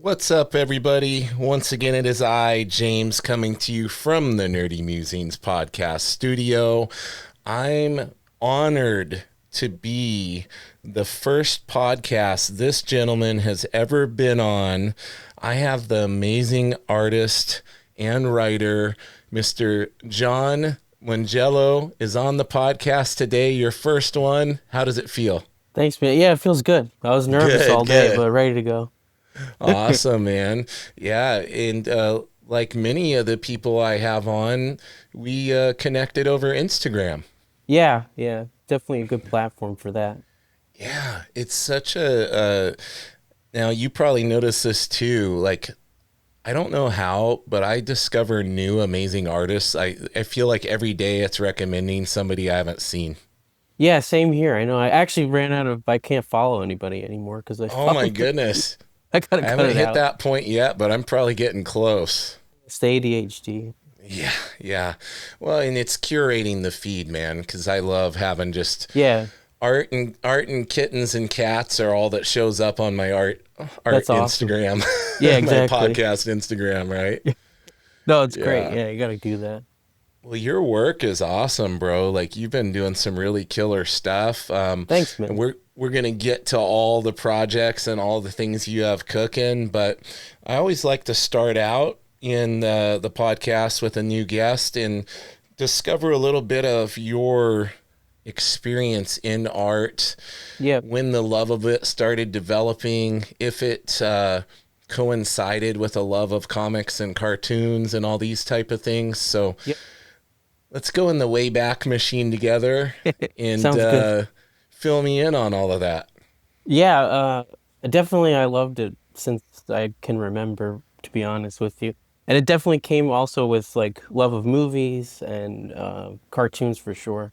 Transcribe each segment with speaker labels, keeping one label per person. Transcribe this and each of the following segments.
Speaker 1: What's up, everybody? Once again, it is I, James, coming to you from the Nerdy Mewzings Podcast studio. I'm honored to be the first podcast this gentleman has ever been on. I have the amazing artist and writer, Mr. John Mungiello, is on the podcast today. Your first one. How does it feel?
Speaker 2: Thanks, man. Yeah, it feels good. I was nervous all day, but ready to go.
Speaker 1: Awesome, man. Yeah, and like many of the people I have on, we connected over Instagram.
Speaker 2: Yeah, definitely a good platform for that.
Speaker 1: Yeah, it's such a now you probably noticed this too. Like, I don't know how, but I discover new amazing artists. I feel like every day it's recommending somebody I haven't seen.
Speaker 2: Yeah, same here. I know. I actually ran out of. I can't follow anybody anymore because I.
Speaker 1: Oh my goodness.
Speaker 2: I gotta
Speaker 1: I
Speaker 2: cut
Speaker 1: haven't
Speaker 2: it
Speaker 1: hit
Speaker 2: out.
Speaker 1: that point yet, but I'm probably getting close.
Speaker 2: It's the ADHD.
Speaker 1: Yeah. Well, and it's curating the feed, man, because I love having just
Speaker 2: Yeah,
Speaker 1: art and kittens and cats are all that shows up on my art
Speaker 2: that's awesome.
Speaker 1: Instagram.
Speaker 2: Yeah,
Speaker 1: My
Speaker 2: exactly.
Speaker 1: podcast Instagram, right?
Speaker 2: No, it's great.
Speaker 1: Yeah.
Speaker 2: Yeah, you gotta do that.
Speaker 1: Well, your work is awesome, bro. Like, you've been doing some really killer stuff.
Speaker 2: Thanks,
Speaker 1: And
Speaker 2: man.
Speaker 1: we're gonna get to all the projects and all the things you have cooking, but I always like to start out in the podcast with a new guest and discover a little bit of your experience in art,
Speaker 2: Yeah,
Speaker 1: when the love of it started developing, if it coincided with a love of comics and cartoons and all these type of things. So
Speaker 2: yep.
Speaker 1: let's go in the Wayback Machine together and
Speaker 2: Sounds good.
Speaker 1: fill me in on all of that.
Speaker 2: Yeah, definitely. I loved it since I can remember. To be honest with you, and it definitely came also with like love of movies and cartoons for sure.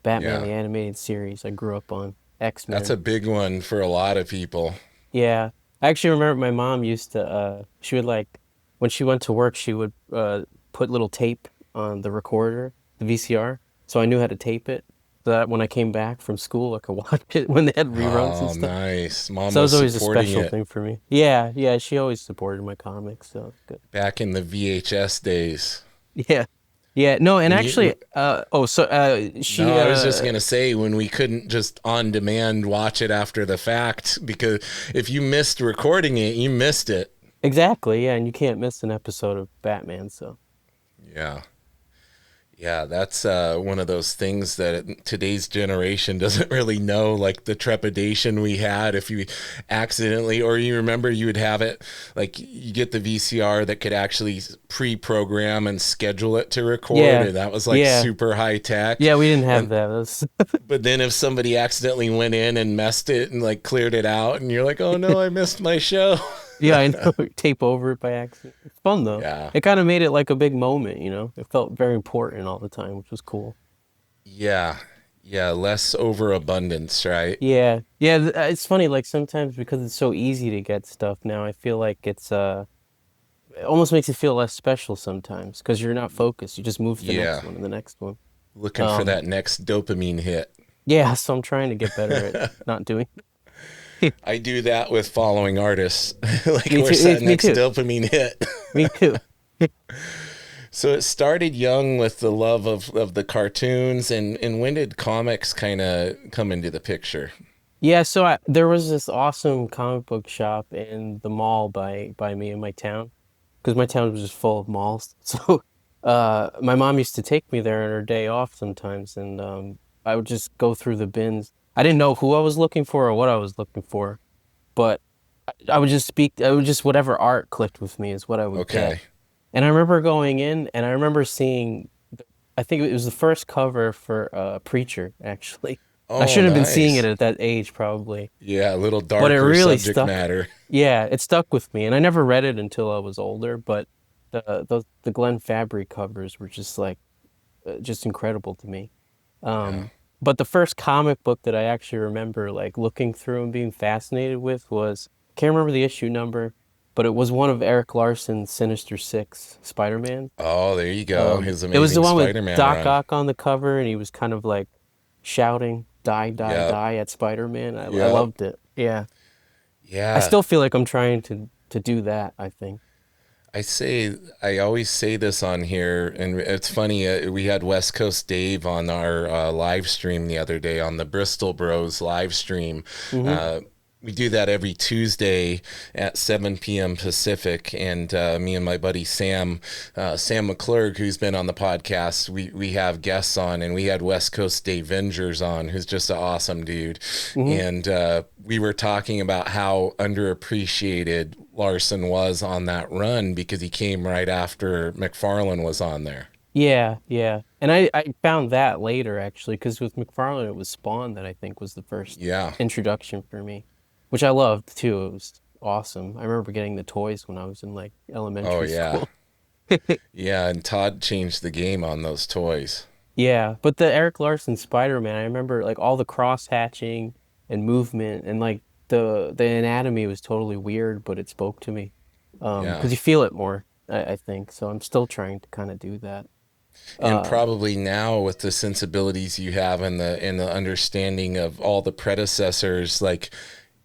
Speaker 2: Batman
Speaker 1: Yeah,
Speaker 2: the animated series I grew up on.
Speaker 1: that's
Speaker 2: X-Men.
Speaker 1: a big one for a lot of people.
Speaker 2: Yeah. I actually remember my mom used to she would like when she went to work she would put little tape on the recorder, the VCR, so I knew how to tape it so that when I came back from school I could watch it when they had reruns and
Speaker 1: Oh,
Speaker 2: stuff.
Speaker 1: nice. Mom
Speaker 2: So it
Speaker 1: was
Speaker 2: was always a
Speaker 1: supporting
Speaker 2: special
Speaker 1: it
Speaker 2: thing for me. Yeah, she always supported my comics, so it's good.
Speaker 1: back in the VHS days.
Speaker 2: Yeah. Yeah, no, and
Speaker 1: When
Speaker 2: actually
Speaker 1: you,
Speaker 2: she
Speaker 1: no, I was just gonna say, when we couldn't just on demand watch it after the fact, because if you missed recording it, you missed it.
Speaker 2: exactly, yeah, and you can't miss an episode of Batman, so.
Speaker 1: Yeah. Yeah, that's one of those things that today's generation doesn't really know, like the trepidation we had if you accidentally, or you remember you would have it, like you get the VCR that could actually pre-program and schedule it to record,
Speaker 2: Yeah.
Speaker 1: and that was like
Speaker 2: Yeah.
Speaker 1: super high tech.
Speaker 2: Yeah, we didn't have
Speaker 1: And
Speaker 2: that. That's
Speaker 1: but then if somebody accidentally went in and messed it and like cleared it out, and you're like, oh no, I missed my show.
Speaker 2: Yeah, I know. Tape over it by accident. It's fun though.
Speaker 1: Yeah.
Speaker 2: It kind of made it like a big moment, you know? It felt very important all the time, which was cool.
Speaker 1: Yeah. Yeah, less overabundance, right?
Speaker 2: Yeah, it's funny, like sometimes because it's so easy to get stuff now, I feel like it almost makes it feel less special sometimes because you're not focused. You just move to the
Speaker 1: Yeah.
Speaker 2: next one and the next one.
Speaker 1: Looking for
Speaker 2: Um,
Speaker 1: that next dopamine hit.
Speaker 2: yeah, so I'm trying to get better at not doing.
Speaker 1: I do that with following artists. Like,
Speaker 2: Me
Speaker 1: where's
Speaker 2: too.
Speaker 1: that
Speaker 2: Me
Speaker 1: next
Speaker 2: too.
Speaker 1: dopamine hit?
Speaker 2: Me too.
Speaker 1: So it started young with the love of the cartoons, and when did comics kind of come into the picture?
Speaker 2: Yeah, so there was this awesome comic book shop in the mall by me in my town, because my town was just full of malls. So, my mom used to take me there on her day off sometimes, and I would just go through the bins. I didn't know who I was looking for or what I was looking for, but I would just speak. I would just whatever art clicked with me is what I would get.
Speaker 1: Okay.
Speaker 2: And I remember going in, and I remember seeing. I think it was the first cover for Preacher, actually. I
Speaker 1: Oh,
Speaker 2: should have been seeing it
Speaker 1: nice.
Speaker 2: at that age, probably.
Speaker 1: Yeah, a little
Speaker 2: But it
Speaker 1: darker
Speaker 2: really
Speaker 1: subject
Speaker 2: stuck.
Speaker 1: matter.
Speaker 2: Yeah, it stuck with me, and I never read it until I was older. But the Glenn Fabry covers were just like just incredible to me.
Speaker 1: Yeah.
Speaker 2: But the first comic book that I actually remember like looking through and being fascinated with was can't remember the issue number, but it was one of Erik Larsen's Sinister Six Spider-Man.
Speaker 1: Oh, there you go. His
Speaker 2: It was the
Speaker 1: amazing
Speaker 2: one with
Speaker 1: Spider-Man
Speaker 2: Doc
Speaker 1: run.
Speaker 2: Ock on the cover, and he was kind of like shouting "Die, die,
Speaker 1: Yep.
Speaker 2: die" at Spider-Man. I
Speaker 1: Yep.
Speaker 2: loved it. Yeah. I
Speaker 1: Yeah.
Speaker 2: still feel like I'm trying to to do that, I think.
Speaker 1: I always say this on here, and it's funny. We had West Coast Dave on our live stream the other day on the Bristol Bros live stream.
Speaker 2: Hmm.
Speaker 1: We do that every Tuesday at 7 p.m. Pacific, and me and my buddy Sam McClurg, who's been on the podcast, we have guests on, and we had West Coast Dave Vengers on, who's just an awesome dude,
Speaker 2: Hmm.
Speaker 1: and we were talking about how underappreciated Larsen was on that run because he came right after McFarlane was on there.
Speaker 2: Yeah, yeah. And I found that later, actually, because with McFarlane, it was Spawn that I think was the first
Speaker 1: Yeah.
Speaker 2: introduction for me, which I loved too. It was awesome. I remember getting the toys when I was in like
Speaker 1: Oh
Speaker 2: elementary
Speaker 1: yeah.
Speaker 2: school.
Speaker 1: Yeah, and Todd changed the game on those toys.
Speaker 2: Yeah, but the Erik Larsen Spider-Man, I remember like all the cross hatching and movement and like the anatomy was totally weird, but it spoke to me.
Speaker 1: Yeah.
Speaker 2: Because you feel it more, I think. So I'm still trying to kind of do that.
Speaker 1: And
Speaker 2: Uh,
Speaker 1: probably now with the sensibilities you have and the understanding of all the predecessors, like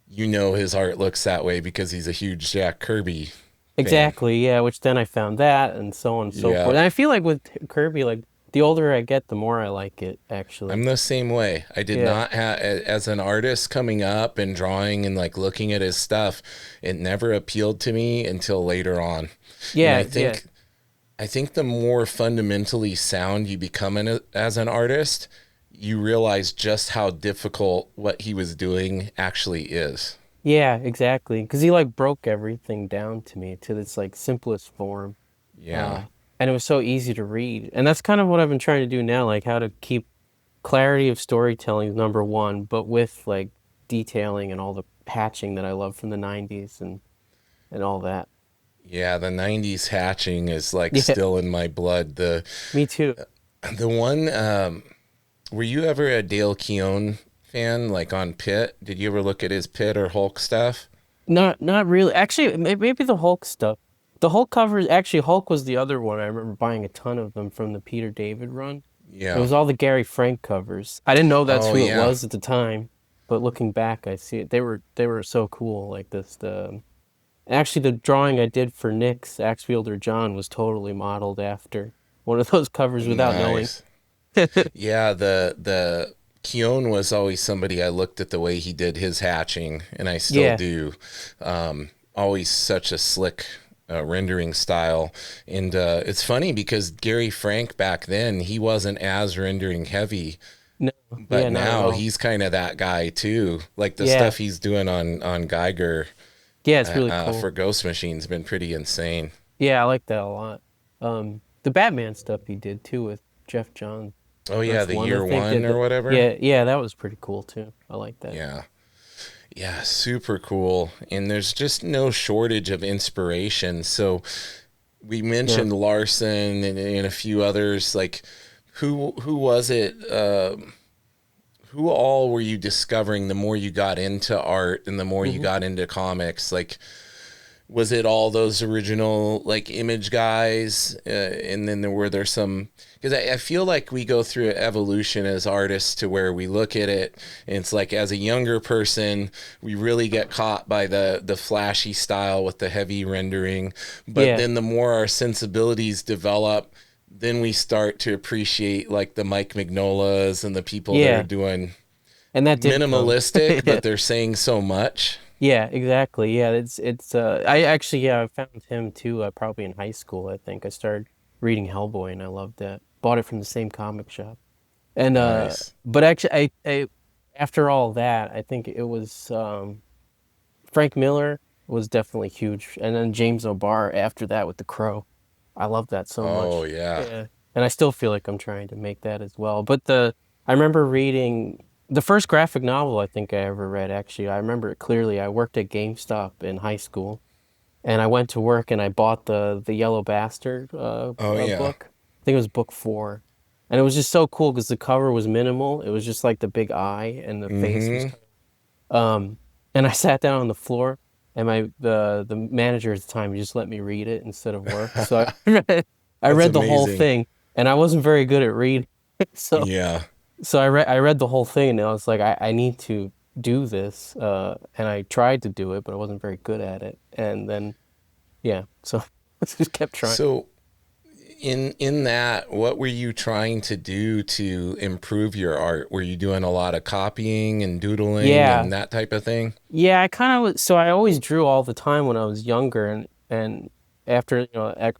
Speaker 1: his art looks that way because he's a huge Jack Kirby fan.
Speaker 2: exactly, yeah, which then I found that and so on and so
Speaker 1: Yeah.
Speaker 2: forth. And I feel like with Kirby, like the older I get, the more I like it,
Speaker 1: I'm
Speaker 2: actually.
Speaker 1: the same way. I did
Speaker 2: Yeah.
Speaker 1: not have, as an artist coming up and drawing and like looking at his stuff, it never appealed to me until later on. And
Speaker 2: Yeah, yeah.
Speaker 1: I think the more fundamentally sound you become as an artist, you realize just how difficult what he was doing actually is.
Speaker 2: Yeah, exactly. Because he like broke everything down to me to its like simplest form.
Speaker 1: Yeah.
Speaker 2: Uh, and it was so easy to read. And that's kind of what I've been trying to do now, like how to keep clarity of storytelling is number one, but with like detailing and all the patching that I love from the 90s and all that.
Speaker 1: Yeah, the 90s hatching is like
Speaker 2: Yeah,
Speaker 1: still in my blood.
Speaker 2: me too.
Speaker 1: The one were you ever a Dale Keown fan like on Pit? Did you ever look at his Pit or Hulk stuff?
Speaker 2: Not really. Actually, maybe the Hulk stuff. The Hulk covers, actually Hulk was the other one. I remember buying a ton of them from the Peter David run. It
Speaker 1: Yeah.
Speaker 2: was all the Gary Frank covers. I didn't know that's
Speaker 1: Oh
Speaker 2: who it
Speaker 1: yeah.
Speaker 2: was at the time, but looking back, I see it. They were so cool. Like this, the actually the drawing I did for Nick's Axe Wielder John was totally modeled after one of those covers without knowing.
Speaker 1: Nice. Yeah, the Keown was always somebody I looked at the way he did his hatching, and I still
Speaker 2: Yeah,
Speaker 1: do. Always such a slick rendering style, and it's funny because Gary Frank back then he wasn't as rendering heavy,
Speaker 2: no, yeah,
Speaker 1: but
Speaker 2: not at
Speaker 1: now
Speaker 2: all.
Speaker 1: he's kind of that guy too. Like the
Speaker 2: Yeah,
Speaker 1: stuff he's doing on Geiger
Speaker 2: yeah, it's really cool.
Speaker 1: for Ghost Machine's been pretty insane.
Speaker 2: Yeah, I like that a lot. The Batman stuff he did too with Jeff Johns.
Speaker 1: Oh yeah,
Speaker 2: Earth
Speaker 1: the
Speaker 2: One, I
Speaker 1: year
Speaker 2: think.
Speaker 1: one or whatever.
Speaker 2: Yeah, yeah, that was pretty cool too. I like that.
Speaker 1: Yeah. Yeah, super cool. And there's just no shortage of inspiration. So we
Speaker 2: Yeah.
Speaker 1: mentioned Larson and a few others. Like, who was it? Who all were you discovering the more you got into art and the more you
Speaker 2: Hmm.
Speaker 1: got into comics? Like, was it all those original like image guys, and then there some, because I feel like we go through an evolution as artists to where we look at it and it's like as a younger person we really get caught by the flashy style with the heavy rendering, but
Speaker 2: Yeah,
Speaker 1: then the more our sensibilities develop, then we start to appreciate like the Mike Mignolas and the people that are
Speaker 2: yeah,
Speaker 1: doing
Speaker 2: and that did come.
Speaker 1: minimalistic
Speaker 2: Yeah,
Speaker 1: but they're saying so much.
Speaker 2: yeah, exactly. Yeah, it's. I actually, yeah, I found him too. Probably in high school. I think I started reading Hellboy, and I loved that. Bought it from the same comic shop. And
Speaker 1: Nice.
Speaker 2: but actually, I after all that, I think it was Frank Miller was definitely huge, and then James O'Barr after that with The Crow. I love that so
Speaker 1: Oh
Speaker 2: much.
Speaker 1: yeah.
Speaker 2: Yeah. And I still feel like I'm trying to make that as well. But I remember reading the first graphic novel I think I ever read, actually. I remember it clearly. I worked at GameStop in high school, and I went to work and I bought the Yellow Bastard
Speaker 1: Oh yeah.
Speaker 2: book. I think it was book 4. And it was just so cool because the cover was minimal. It was just like the big eye and the face was
Speaker 1: Mm-hmm.
Speaker 2: um, and I sat down on the floor, and the manager at the time just let me read it instead of work. So I
Speaker 1: That's
Speaker 2: read the whole
Speaker 1: amazing.
Speaker 2: thing, and I wasn't very good at reading. So
Speaker 1: Yeah.
Speaker 2: I read the whole thing, and I was like, I need to do this. And I tried to do it, but I wasn't very good at it. And then yeah. So I just kept trying.
Speaker 1: So in that, what were you trying to do to improve your art? Were you doing a lot of copying and doodling
Speaker 2: Yeah,
Speaker 1: and that type of thing?
Speaker 2: yeah. I kind of was. So I always drew all the time when I was younger, and after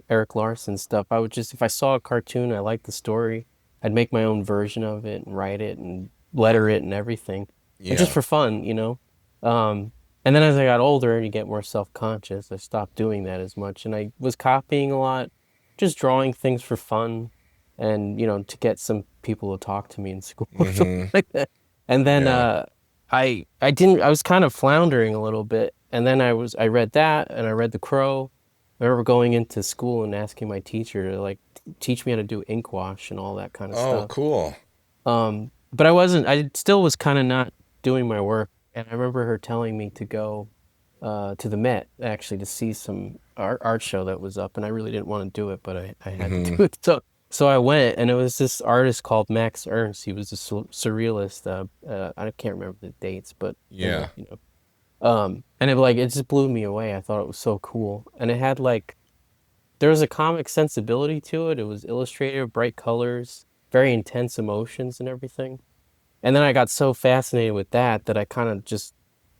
Speaker 2: Erik Larsen stuff, I would just if I saw a cartoon, I liked the story, I'd make my own version of it and write it and letter it and everything, and just
Speaker 1: Yeah.
Speaker 2: for fun. Um, and then as I got older and you get more self-conscious, I stopped doing that as much, and I was copying a lot, just drawing things for fun, and to get some people to talk to me in school or something
Speaker 1: Mm-hmm.
Speaker 2: like that. And then
Speaker 1: Yeah.
Speaker 2: I was kind of floundering a little bit, and then I read that and I read The Crow. I remember going into school and asking my teacher to like teach me how to do ink wash and all that kind of
Speaker 1: Oh,
Speaker 2: stuff.
Speaker 1: cool.
Speaker 2: But I still was kind of not doing my work. And I remember her telling me to go to the Met actually to see some art show that was up. And I really didn't want to do it, but I had to
Speaker 1: Mm-hmm.
Speaker 2: do it. So I went, and it was this artist called Max Ernst. He was a surrealist. I can't remember the dates, but
Speaker 1: Yeah.
Speaker 2: and it just blew me away. I thought it was so cool. And it had like, there was a comic sensibility to it. It was illustrated, bright colors, very intense emotions and everything. And then I got so fascinated with that I kind of just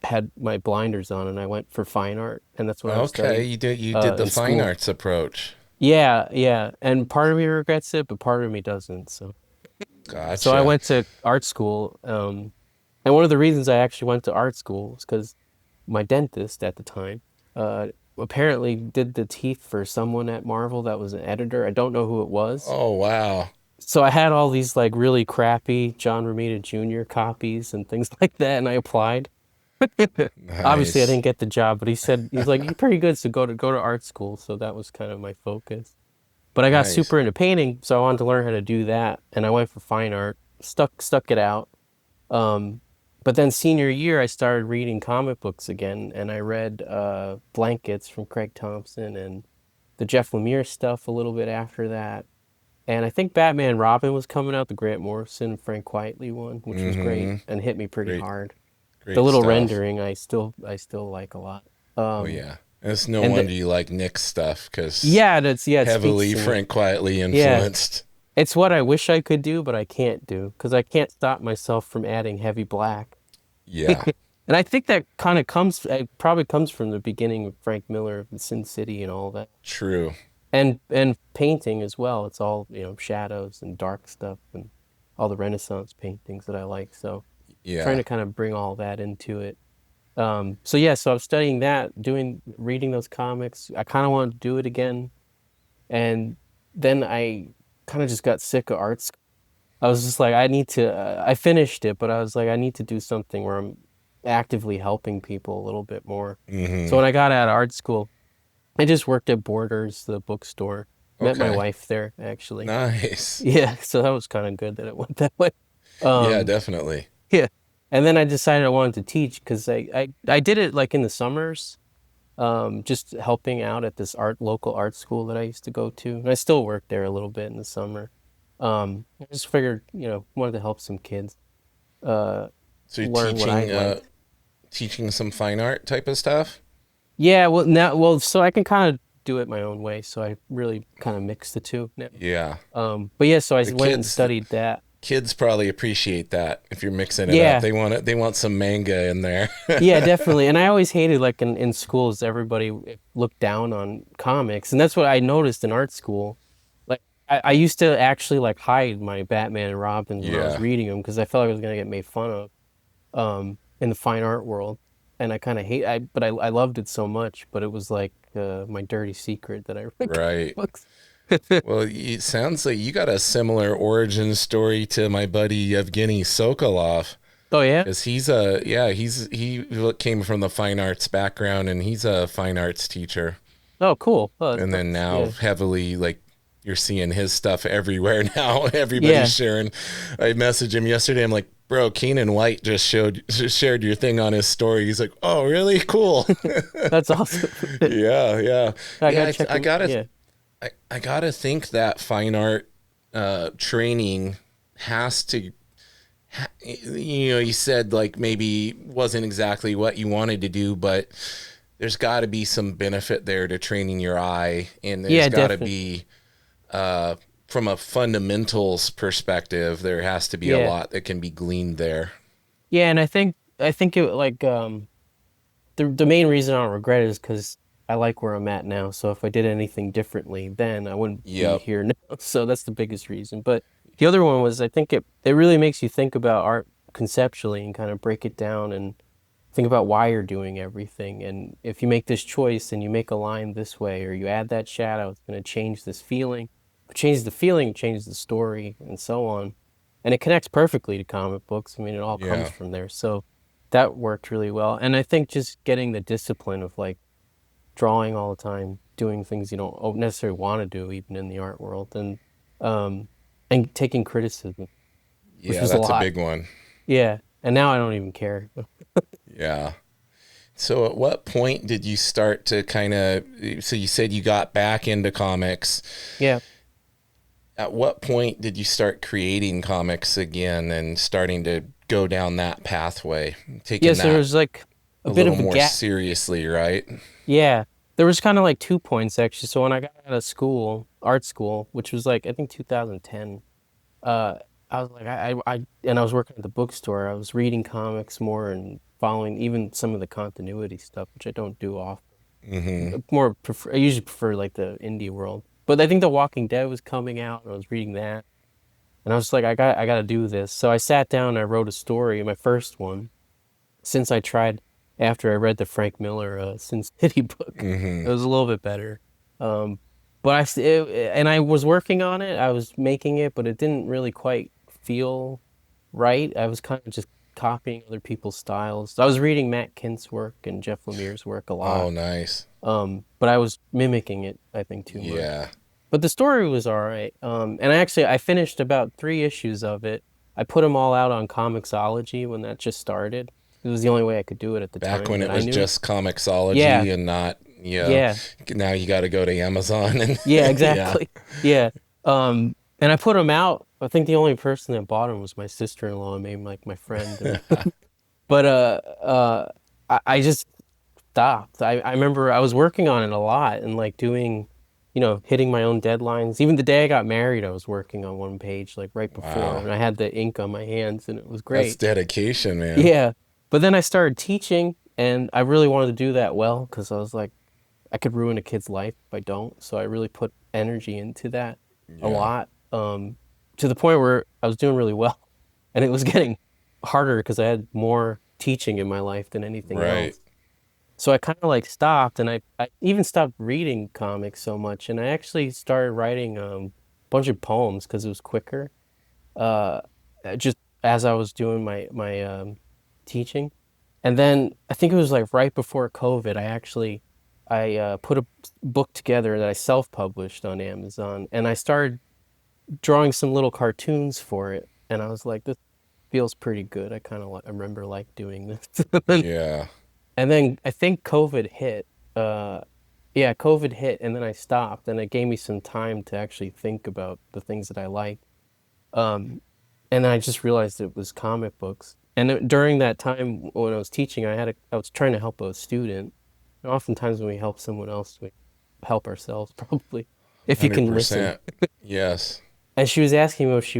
Speaker 2: had my blinders on and I went for fine art. And that's what I
Speaker 1: Okay,
Speaker 2: studied
Speaker 1: you did the
Speaker 2: in
Speaker 1: fine
Speaker 2: school.
Speaker 1: arts approach.
Speaker 2: Yeah, yeah. And part of me regrets it, but part of me doesn't. So I
Speaker 1: Gotcha.
Speaker 2: went to art school. And one of the reasons I actually went to art school is because my dentist at the time apparently did the teeth for someone at Marvel that was an editor. I don't know who it was.
Speaker 1: Oh, wow.
Speaker 2: So I had all these like really crappy John Romita Jr. copies and things like that, and I applied. Obviously, I
Speaker 1: Nice.
Speaker 2: didn't get the job, but he's like, "You're pretty good, so go to art school." So that was kind of my focus. But I got
Speaker 1: Nice.
Speaker 2: super into painting, so I wanted to learn how to do that, and I went for fine art. Stuck it out. Um, but then senior year, I started reading comic books again, and I read Blankets from Craig Thompson and the Jeff Lemire stuff a little bit after that. And I think Batman and Robin was coming out, the Grant Morrison, Frank Quitely one, which was great
Speaker 1: Mm-hmm.
Speaker 2: and hit me pretty
Speaker 1: Great,
Speaker 2: hard. The
Speaker 1: great
Speaker 2: little
Speaker 1: stuff.
Speaker 2: rendering, I still like a lot.
Speaker 1: Oh,
Speaker 2: Um,
Speaker 1: yeah. And it's no
Speaker 2: and
Speaker 1: wonder you like Nick's stuff because
Speaker 2: yeah, it speaks
Speaker 1: heavily
Speaker 2: to me.
Speaker 1: Frank quietly
Speaker 2: Yeah,
Speaker 1: influenced.
Speaker 2: it's what I wish I could do, but I can't do because I can't stop myself from adding heavy black.
Speaker 1: Yeah.
Speaker 2: And I think that kind of it probably comes from the beginning of Frank Miller, the Sin City, and all that,
Speaker 1: True.
Speaker 2: and painting as well. It's all shadows and dark stuff and all the Renaissance paintings that I like. So trying
Speaker 1: Yeah.
Speaker 2: to kind of bring all that into it. So yeah, so I was studying that, reading those comics. I kind of wanted to do it again, and then I kind of just got sick of art school. I was just like, I need to. I finished it, but I was like, I need to do something where I'm actively helping people a little bit more. So
Speaker 1: Mm-hmm.
Speaker 2: when I got out of art school, I just worked at Borders, the bookstore. Met my
Speaker 1: Okay.
Speaker 2: wife there, actually.
Speaker 1: Nice.
Speaker 2: Yeah, so that was kind of good that it went that way.
Speaker 1: Yeah,
Speaker 2: Um,
Speaker 1: definitely.
Speaker 2: yeah. And then I decided I wanted to teach because I did it like in the summers, just helping out at this local art school that I used to go to. And I still work there a little bit in the summer. I just figured, wanted to help some kids
Speaker 1: So you're
Speaker 2: learn what I liked.
Speaker 1: teaching some fine art type of stuff?
Speaker 2: Yeah, so I can kind of do it my own way. So I really kind of mix the two now.
Speaker 1: Yeah.
Speaker 2: But yeah, so I
Speaker 1: The
Speaker 2: went and
Speaker 1: kids
Speaker 2: studied that.
Speaker 1: kids probably appreciate that if you're mixing it up.
Speaker 2: Yeah,
Speaker 1: They want some manga in there.
Speaker 2: yeah, definitely. And I always hated like in schools, everybody looked down on comics, and that's what I noticed in art school. Like I used to actually like hide my Batman and Robins when I was
Speaker 1: Yeah.
Speaker 2: reading them because I felt like I was gonna get made fun of in the fine art world, and I kind of but I loved it so much. But it was like my dirty secret that I read comic
Speaker 1: Right.
Speaker 2: books.
Speaker 1: Well, it sounds like you got a similar origin story to my buddy Yevgeny Sokolov.
Speaker 2: Oh yeah.
Speaker 1: Because he came from the fine arts background and he's a fine arts teacher.
Speaker 2: Oh cool. Oh,
Speaker 1: And then
Speaker 2: that's,
Speaker 1: now
Speaker 2: yeah.
Speaker 1: heavily like you're seeing his stuff everywhere now.
Speaker 2: Yeah.
Speaker 1: Everybody's sharing. I messaged him yesterday. I'm like, bro, Keenan White just shared your thing on his story. He's like, oh, really? Cool.
Speaker 2: That's awesome.
Speaker 1: Yeah, yeah.
Speaker 2: I
Speaker 1: Yeah,
Speaker 2: gotta check
Speaker 1: I
Speaker 2: him.
Speaker 1: gotta
Speaker 2: Yeah.
Speaker 1: I gotta think that fine art training has to you said like maybe wasn't exactly what you wanted to do, but there's got to be some benefit there to training your eye, and there's
Speaker 2: Yeah,
Speaker 1: got to
Speaker 2: definitely.
Speaker 1: be from a fundamentals perspective, there has to be a
Speaker 2: Yeah.
Speaker 1: lot that can be gleaned there.
Speaker 2: Yeah, and I think it like the main reason I don't regret it is because I like where I'm at now. So if I did anything differently, then I wouldn't be
Speaker 1: Yep.
Speaker 2: here now. So that's the biggest reason. But the other one was I think it really makes you think about art conceptually and kind of break it down and think about why you're doing everything. And if you make this choice and you make a line this way or you add that shadow, it's going to change this feeling. If it changes the feeling, it changes the story, and so on. And it connects perfectly to comic books. I mean, it all comes
Speaker 1: Yeah.
Speaker 2: from there. So that worked really well. And I think just getting the discipline of like drawing all the time, doing things you don't necessarily want to do, even in the art world, um, and taking criticism, which
Speaker 1: Yeah,
Speaker 2: was a
Speaker 1: that's a
Speaker 2: lot.
Speaker 1: big one.
Speaker 2: Yeah. And now I don't even care.
Speaker 1: Yeah. So at what point did you start to kind of, so you said you got back into comics.
Speaker 2: Yeah.
Speaker 1: At what point did you start creating comics again and starting to go down that pathway, taking
Speaker 2: Yes, there
Speaker 1: that
Speaker 2: was like a
Speaker 1: a
Speaker 2: bit
Speaker 1: little
Speaker 2: of a
Speaker 1: more
Speaker 2: gap.
Speaker 1: seriously, right?
Speaker 2: Yeah. There was kind of like 2 points actually. So when I got out of school, art school, which was like I think 2010, uh, I was like and I was working at the bookstore. I was reading comics more and following even some of the continuity stuff, which I don't do often.
Speaker 1: Mm-hmm.
Speaker 2: I usually prefer like the indie world. But I think The Walking Dead was coming out and I was reading that. And I was like, I got to do this. So I sat down and I wrote a story, my first one, since I tried after I read the Frank Miller Sin City book. It
Speaker 1: Mm-hmm.
Speaker 2: was a little bit better. Um, but and I was working on it. I was making it, but it didn't really quite feel right. I was kind of just copying other people's styles. I was reading Matt Kint's work and Jeff Lemire's work a
Speaker 1: Oh,
Speaker 2: lot.
Speaker 1: nice.
Speaker 2: But I was mimicking it, I think, too much.
Speaker 1: Yeah.
Speaker 2: But the story was all right. And I finished about 3 issues of it. I put them all out on ComiXology when that just started. It was the only way I could do it at the
Speaker 1: Back
Speaker 2: time
Speaker 1: when
Speaker 2: that
Speaker 1: it
Speaker 2: I
Speaker 1: was
Speaker 2: knew.
Speaker 1: just
Speaker 2: Yeah,
Speaker 1: ComiXology and not,
Speaker 2: yeah,
Speaker 1: now you got to go to Amazon and
Speaker 2: yeah,
Speaker 1: yeah.
Speaker 2: exactly. Yeah. And I put them out. I think the only person that bought them was my sister-in-law and maybe like my friend. But I just stopped. I remember I was working on it a lot and like doing, hitting my own deadlines. Even the day I got married, I was working on one page like right before,
Speaker 1: Wow.
Speaker 2: and I had the ink on my hands, and it was
Speaker 1: That's
Speaker 2: great.
Speaker 1: dedication, man.
Speaker 2: Yeah. But then I started teaching, and I really wanted to do that well because I was like, I could ruin a kid's life if I don't. So I really put energy into that a
Speaker 1: Yeah.
Speaker 2: lot, to the point where I was doing really well, and it was getting harder because I had more teaching in my life than anything
Speaker 1: Right.
Speaker 2: else. So I kind of like stopped, and I even stopped reading comics so much, and I actually started writing a bunch of poems because it was quicker. Uh, just as I was doing my teaching, and then I think it was like right before COVID, I put a book together that I self-published on Amazon, and I started drawing some little cartoons for it, and I was like, this feels pretty good. I kind of I remember like doing this.
Speaker 1: Yeah.
Speaker 2: And then I think COVID hit. Uh, yeah, COVID hit, and then I stopped, and it gave me some time to actually think about the things that I like. Um, and then I just realized it was comic books. And during that time when I was teaching, I was trying to help a student. And oftentimes when we help someone else, we help ourselves probably, if you can listen.
Speaker 1: 100%. Yes.
Speaker 2: And she was asking me if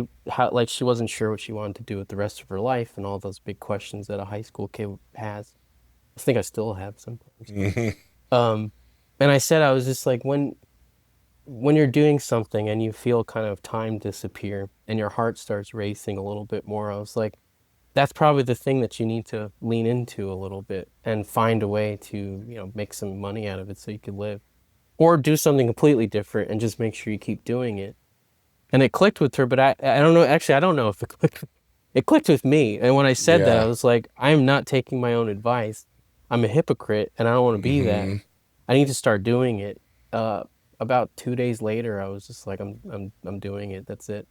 Speaker 2: like she wasn't sure what she wanted to do with the rest of her life and all those big questions that a high school kid has. I think I still have sometimes.
Speaker 1: Hmm.
Speaker 2: Um, and I said I was just like when you're doing something and you feel kind of time disappear and your heart starts racing a little bit more, I was like, that's probably the thing that you need to lean into a little bit and find a way to, make some money out of it so you can live. Or do something completely different and just make sure you keep doing it. And it clicked with her, but I don't know. Actually, I don't know if it clicked. It clicked with me. And when I said that, I
Speaker 1: Yeah.
Speaker 2: was like, I'm not taking my own advice. I'm a hypocrite, and I don't want to be that.
Speaker 1: Hmm.
Speaker 2: I need to start doing it. About 2 days later, I was just like, I'm doing it. That's it.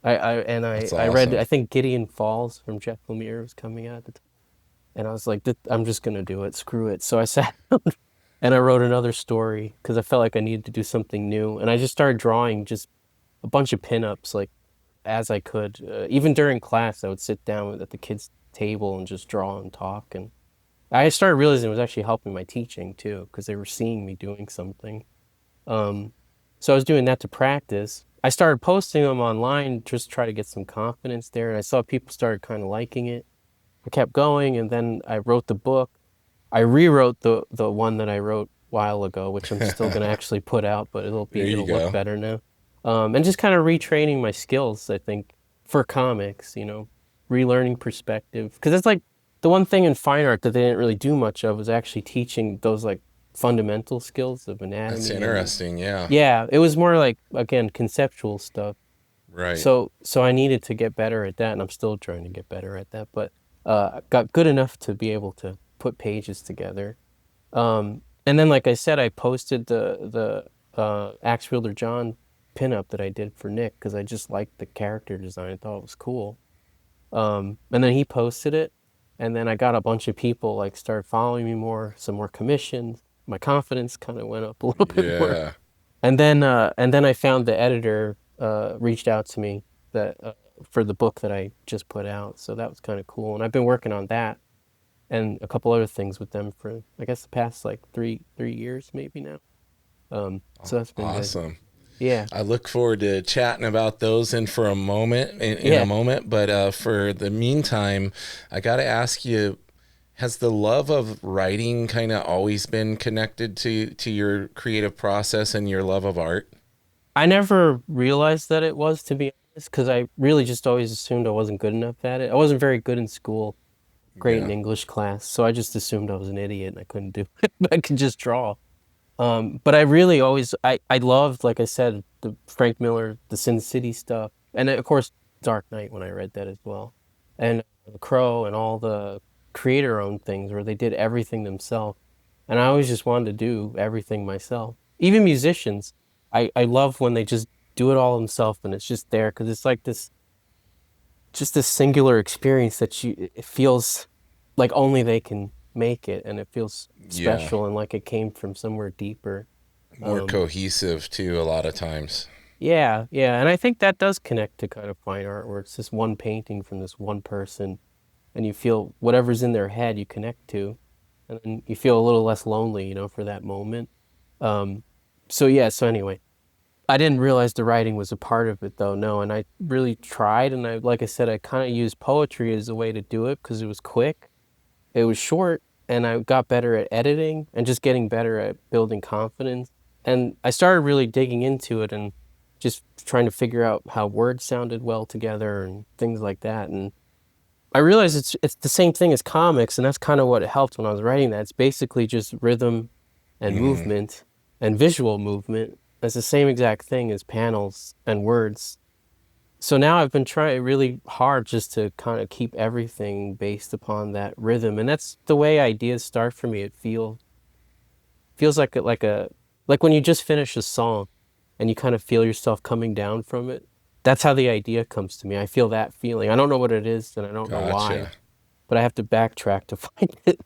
Speaker 1: That's
Speaker 2: I read,
Speaker 1: awesome.
Speaker 2: I think Gideon Falls from Jeff Lemire was coming out at the time, and I was like, I'm just gonna do it. Screw it. So I sat down and I wrote another story because I felt like I needed to do something new, and I just started drawing just a bunch of pinups like as I could. Even during class, I would sit down at the kids' table and just draw and talk, and I started realizing it was actually helping my teaching too, because they were seeing me doing something. Um, so I was doing that to practice. I started posting them online just to try to get some confidence there, and I saw people started kind of liking it. I kept going, and then I wrote the book. I rewrote the one that I wrote a while ago, which I'm still going to actually put out, but
Speaker 1: There you
Speaker 2: it'll look
Speaker 1: go.
Speaker 2: better now. And just kind of retraining my skills, I think, for comics, relearning perspective. Because it's like the one thing in fine art that they didn't really do much of was actually teaching those like fundamental skills of
Speaker 1: That's
Speaker 2: anatomy and
Speaker 1: interesting. Yeah.
Speaker 2: yeah, it was more like again conceptual stuff.
Speaker 1: Right.
Speaker 2: So I needed to get better at that, and I'm still trying to get better at that. But got good enough to be able to put pages together. And then, like I said, I posted the Axe Wielder John pinup that I did for Nick because I just liked the character design. I thought it was cool. And then he posted it, and then I got a bunch of people like started following me more, some more commissions. My confidence kind of went up a little bit more.
Speaker 1: Yeah.
Speaker 2: And then I found the editor reached out to me that for the book that I just put out. So that was kind of cool. And I've been working on that and a couple other things with them for I guess the past like three years maybe now. So that's been good.
Speaker 1: Awesome.
Speaker 2: Yeah.
Speaker 1: I look forward to chatting about those in a
Speaker 2: Yeah.
Speaker 1: moment. But for the meantime, I got to ask you, has the love of writing kind of always been connected to your creative process and your love of art?
Speaker 2: I never realized that it was, to be honest, because I really just always assumed I wasn't good enough at it. I wasn't very good in school, great in
Speaker 1: Yeah.
Speaker 2: English class, so I just assumed I was an idiot and I couldn't do it. I could just draw. But I really always I loved, like I said, the Frank Miller, the Sin City stuff, and of course Dark Knight when I read that as well, and The Crow and all the creator-owned things where they did everything themselves, and I always just wanted to do everything myself. Even musicians, I love when they just do it all themselves and it's just there because it's like this singular experience that it feels like only they can make it and it feels
Speaker 1: Yeah.
Speaker 2: special and like it came from somewhere deeper.
Speaker 1: More cohesive too, a lot of times.
Speaker 2: Yeah, and I think that does connect to kind of fine art where it's this one painting from this one person and you feel whatever's in their head you connect to and then you feel a little less lonely, for that moment. Um, so anyway, I didn't realize the writing was a part of it though, no, and I really tried and like I said, I kind of used poetry as a way to do it because it was quick. It was short, and I got better at editing and just getting better at building confidence. And I started really digging into it and just trying to figure out how words sounded well together and things like that. And I realized it's the same thing as comics, and that's kind of what it helped when I was writing that. It's basically just rhythm and
Speaker 1: Hmm.
Speaker 2: movement and visual movement. It's the same exact thing as panels and words. So now I've been trying really hard just to kind of keep everything based upon that rhythm, and that's the way ideas start for me. It feels like like when you just finish a song, and you kind of feel yourself coming down from it. That's how the idea comes to me. I feel that feeling. I don't know what it is, and I don't know why,
Speaker 1: Gotcha.
Speaker 2: but I have to backtrack to find it.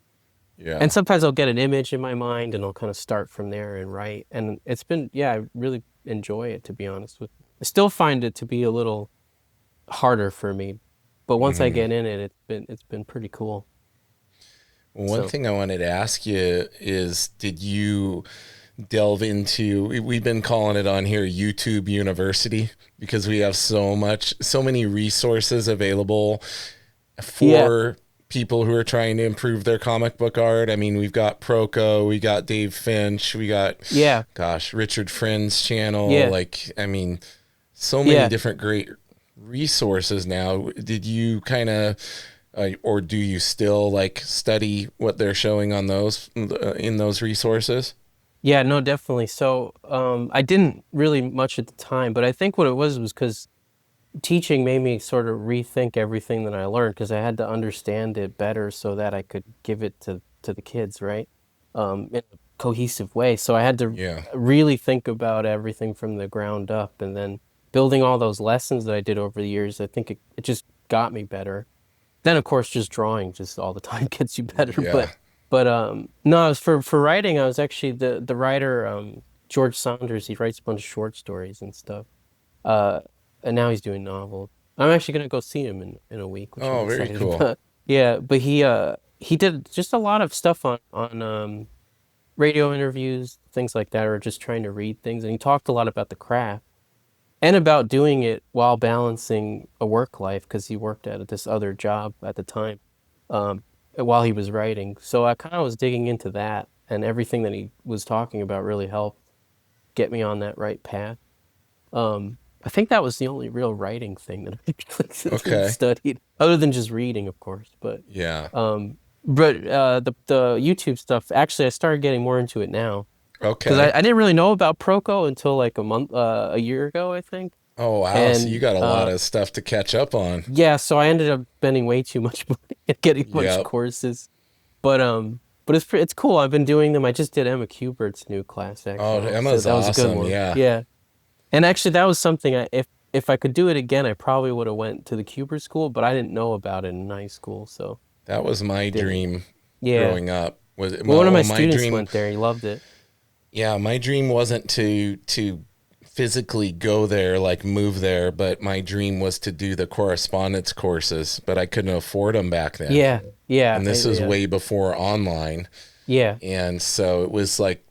Speaker 2: And
Speaker 1: Yeah.
Speaker 2: sometimes I'll get an image in my mind, and I'll kind of start from there and write. And it's been, yeah, I really enjoy it to be honest with you. I still find it to be a little harder for me. But once I
Speaker 1: Hmm.
Speaker 2: get in it, it's been pretty cool.
Speaker 1: One
Speaker 2: So
Speaker 1: thing I wanted to ask you is, did you delve into, we've been calling it on here YouTube University because we have so many resources available
Speaker 2: yeah,
Speaker 1: for people who are trying to improve their comic book art. I mean, we've got Proko, we got Dave Finch, we got,
Speaker 2: yeah,
Speaker 1: gosh, Richard Friend's channel.
Speaker 2: yeah,
Speaker 1: Like, I mean, so many
Speaker 2: yeah,
Speaker 1: different great resources now. Did you kind of, or do you still like study what they're showing on those in those resources?
Speaker 2: yeah. No, definitely. So I didn't really much at the time, but I think what it was because teaching made me sort of rethink everything that I learned because I had to understand it better so that I could give it to the kids, right? In a cohesive way. So I had to
Speaker 1: Yeah,
Speaker 2: really think about everything from the ground up and then building all those lessons that I did over the years, I think it just got me better. Then of course just drawing just all the time gets you better.
Speaker 1: yeah.
Speaker 2: But no, I was for writing, I was actually the writer George Saunders, he writes a bunch of short stories and stuff. Uh, and now he's doing novels. I'm actually gonna go see him in a week, which I'm
Speaker 1: Oh, very
Speaker 2: excited
Speaker 1: cool.
Speaker 2: about. Yeah, but he did just a lot of stuff on radio interviews, things like that, or just trying to read things. And he talked a lot about the craft and about doing it while balancing a work life because he worked at this other job at the time while he was writing. So I kind of was digging into that, and everything that he was talking about really helped get me on that right path. I think that was the only real writing thing that I actually studied, other than just reading, of course. But
Speaker 1: Yeah.
Speaker 2: the YouTube stuff, actually, I started getting more into it now.
Speaker 1: Okay.
Speaker 2: Because I didn't really know about Proko until like a year ago, I think.
Speaker 1: Oh, wow.
Speaker 2: And,
Speaker 1: so you got a lot of stuff to catch up on.
Speaker 2: Yeah, so I ended up spending way too much money and getting a bunch of courses. But it's cool. I've been doing them. I just did Emma Cubert's new class, actually.
Speaker 1: Oh, Emma's
Speaker 2: so that was
Speaker 1: awesome.
Speaker 2: a good one.
Speaker 1: Yeah.
Speaker 2: Yeah. And actually, that was something if I could do it again, I probably would have went to the Cuber school, but I didn't know about it in high school, so.
Speaker 1: That was my dream growing up.
Speaker 2: One of my students went there. He loved it.
Speaker 1: Yeah, my dream wasn't to physically go there, like move there, but my dream was to do the correspondence courses, but I couldn't afford them back then.
Speaker 2: Yeah.
Speaker 1: And this was way before online.
Speaker 2: Yeah.
Speaker 1: And so it was like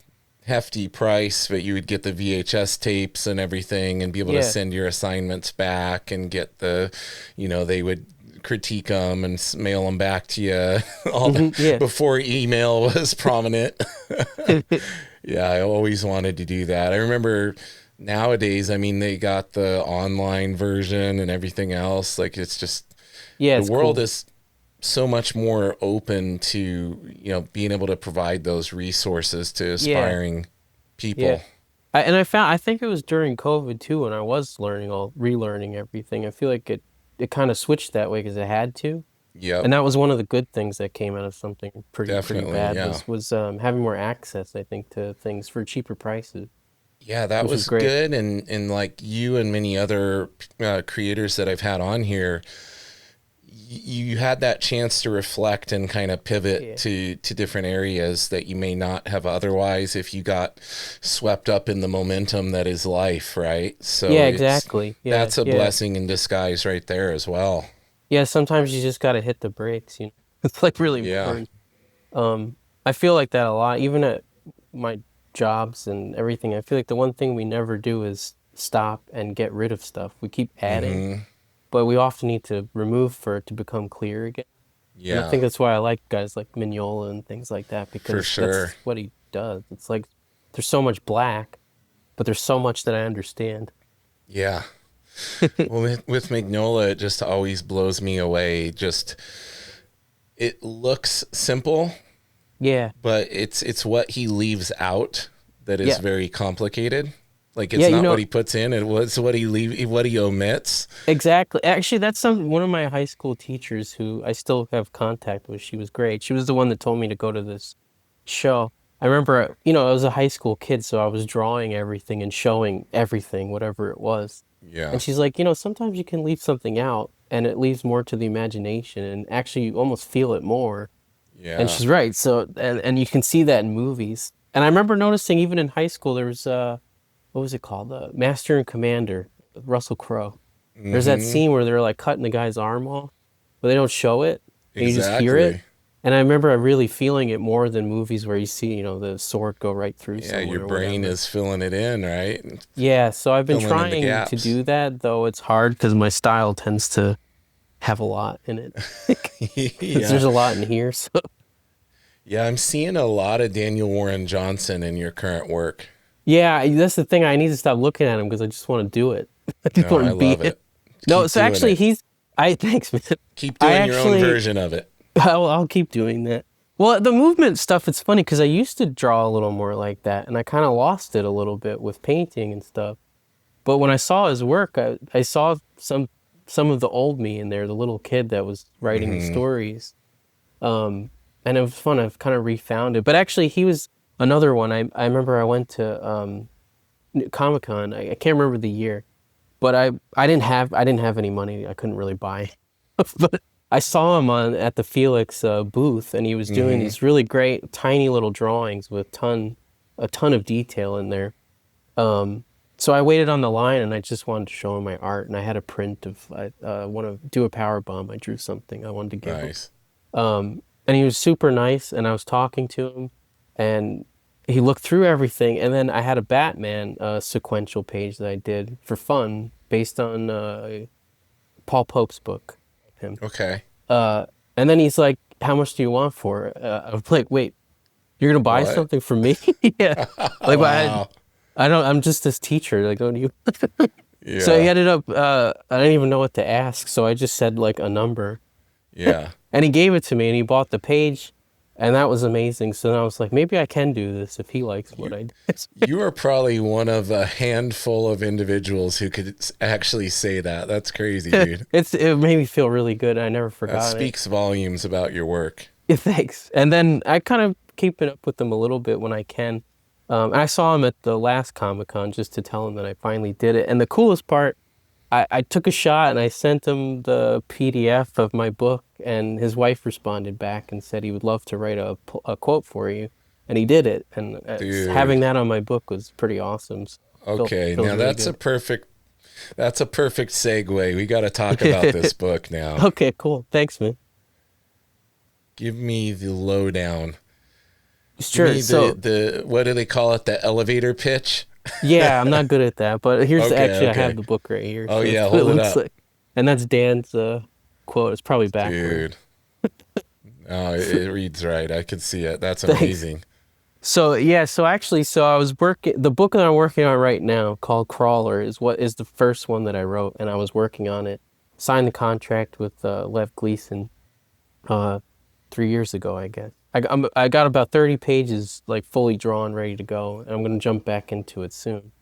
Speaker 1: hefty price, but you would get the VHS tapes and everything and be able to send your assignments back and get the, they would critique them and mail them back to you before email was prominent. Yeah, I always wanted to do that. I remember nowadays, I mean, they got the online version and everything else. Like, it's just, the world is so much more open to, being able to provide those resources to aspiring people.
Speaker 2: Yeah. I think it was during COVID too, when I was relearning everything. I feel like it kind of switched that way because it had to.
Speaker 1: Yeah.
Speaker 2: And that was one of the good things that came out of something pretty bad was having more access, I think, to things for cheaper prices.
Speaker 1: Yeah, that was good. And like you and many other creators that I've had on here, you had that chance to reflect and kind of pivot to different areas that you may not have otherwise if you got swept up in the momentum that is life, right? So
Speaker 2: exactly.
Speaker 1: That's a blessing in disguise right there as well.
Speaker 2: Yeah, sometimes you just got to hit the brakes, It's like really important. I feel like that a lot, even at my jobs and everything. I feel like the one thing we never do is stop and get rid of stuff. We keep adding, but we often need to remove for it to become clear again. Yeah. And I think that's why I like guys like Mignola and things like that, because that's what he does. It's like there's so much black, but there's so much that I understand.
Speaker 1: Yeah. Well, with Mignola, it just always blows me away. Just, it looks simple.
Speaker 2: Yeah.
Speaker 1: But it's what he leaves out that is very complicated. Like, it's not what he puts in, it's what he omits.
Speaker 2: Exactly. Actually, that's one of my high school teachers who I still have contact with. She was great. She was the one that told me to go to this show. I remember, I was a high school kid, so I was drawing everything and showing everything, whatever it was.
Speaker 1: Yeah.
Speaker 2: And she's like, sometimes you can leave something out and it leaves more to the imagination and actually you almost feel it more.
Speaker 1: Yeah.
Speaker 2: And she's right. So, and you can see that in movies. And I remember noticing even in high school, there was, what was it called? Master and Commander, Russell Crowe. There's that scene where they're like cutting the guy's arm off, but they don't show it. And you just hear it. And I remember really feeling it more than movies where you see, the sword go right through someone.
Speaker 1: Yeah, your brain is filling it in, right?
Speaker 2: Yeah, so I've been trying to do that, though it's hard because my style tends to have a lot in it. There's a lot in here. So.
Speaker 1: Yeah, I'm seeing a lot of Daniel Warren Johnson in your current work.
Speaker 2: Yeah, that's the thing. I need to stop looking at him because I just want to do it. I just want to be it. No, so actually thanks, man.
Speaker 1: Keep doing your own version of it.
Speaker 2: I'll keep doing that. Well, the movement stuff, it's funny because I used to draw a little more like that, and I kind of lost it a little bit with painting and stuff. But when I saw his work, I saw some of the old me in there, the little kid that was writing the stories. And it was fun. I've kind of refound it. But actually, he was another one. I remember I went to Comic-Con. I can't remember the year, but I didn't have any money. I couldn't really buy. But I saw him at the Felix booth, and he was doing these really great, tiny little drawings with a ton of detail in there. So I waited on the line, and I just wanted to show him my art, and I had a print of I want to do a power bomb. I drew something I wanted to give him. And he was super nice, and I was talking to him, and he looked through everything, and then I had a Batman sequential page that I did for fun based on Paul Pope's book of him.
Speaker 1: Okay.
Speaker 2: And then he's like, "How much do you want for it?" I was like, "Wait, you're gonna buy
Speaker 1: What?
Speaker 2: something for me?" Yeah. Like,
Speaker 1: Wow.
Speaker 2: I don't. I'm just this teacher. Like, don't you?
Speaker 1: Yeah.
Speaker 2: So he ended up. I didn't even know what to ask, so I just said like a number.
Speaker 1: Yeah.
Speaker 2: And he gave it to me, and he bought the page, and that was amazing. So then I was like, maybe I can do this if he likes what I did.
Speaker 1: You are probably one of a handful of individuals who could actually say that. That's crazy, dude.
Speaker 2: It made me feel really good. I never
Speaker 1: That
Speaker 2: forgot it.
Speaker 1: speaks volumes about your work.
Speaker 2: Yeah, thanks. And then I kind of keep it up with them a little bit when I can. I saw him at the last Comic-Con just to tell him that I finally did it. And the coolest part, I took a shot and I sent him the PDF of my book, and his wife responded back and said he would love to write a quote for you. And he did it. And having that on my book was pretty awesome. So
Speaker 1: Okay,
Speaker 2: feels
Speaker 1: now
Speaker 2: really
Speaker 1: that's
Speaker 2: good.
Speaker 1: that's a perfect segue. We got to talk about this book now.
Speaker 2: Okay, cool. Thanks, man.
Speaker 1: Give me the lowdown.
Speaker 2: Sure.
Speaker 1: Give me
Speaker 2: So
Speaker 1: the what do they call it? The elevator pitch?
Speaker 2: yeah, I'm not good at that, but here's
Speaker 1: Okay,
Speaker 2: actually
Speaker 1: okay.
Speaker 2: I have the book right here.
Speaker 1: Oh,
Speaker 2: so
Speaker 1: yeah,
Speaker 2: that's what
Speaker 1: hold it
Speaker 2: looks
Speaker 1: up.
Speaker 2: like. And that's Dan's quote. It's probably backward.
Speaker 1: Dude. Oh, it reads right. I could see it. That's
Speaker 2: Thanks.
Speaker 1: amazing.
Speaker 2: So yeah, so I was working. The book that I'm working on right now, called Crawler, is the first one that I wrote, and I was working on it. Signed the contract with Lev Gleason 3 years ago, I guess. I got about 30 pages like fully drawn, ready to go, and I'm gonna jump back into it soon.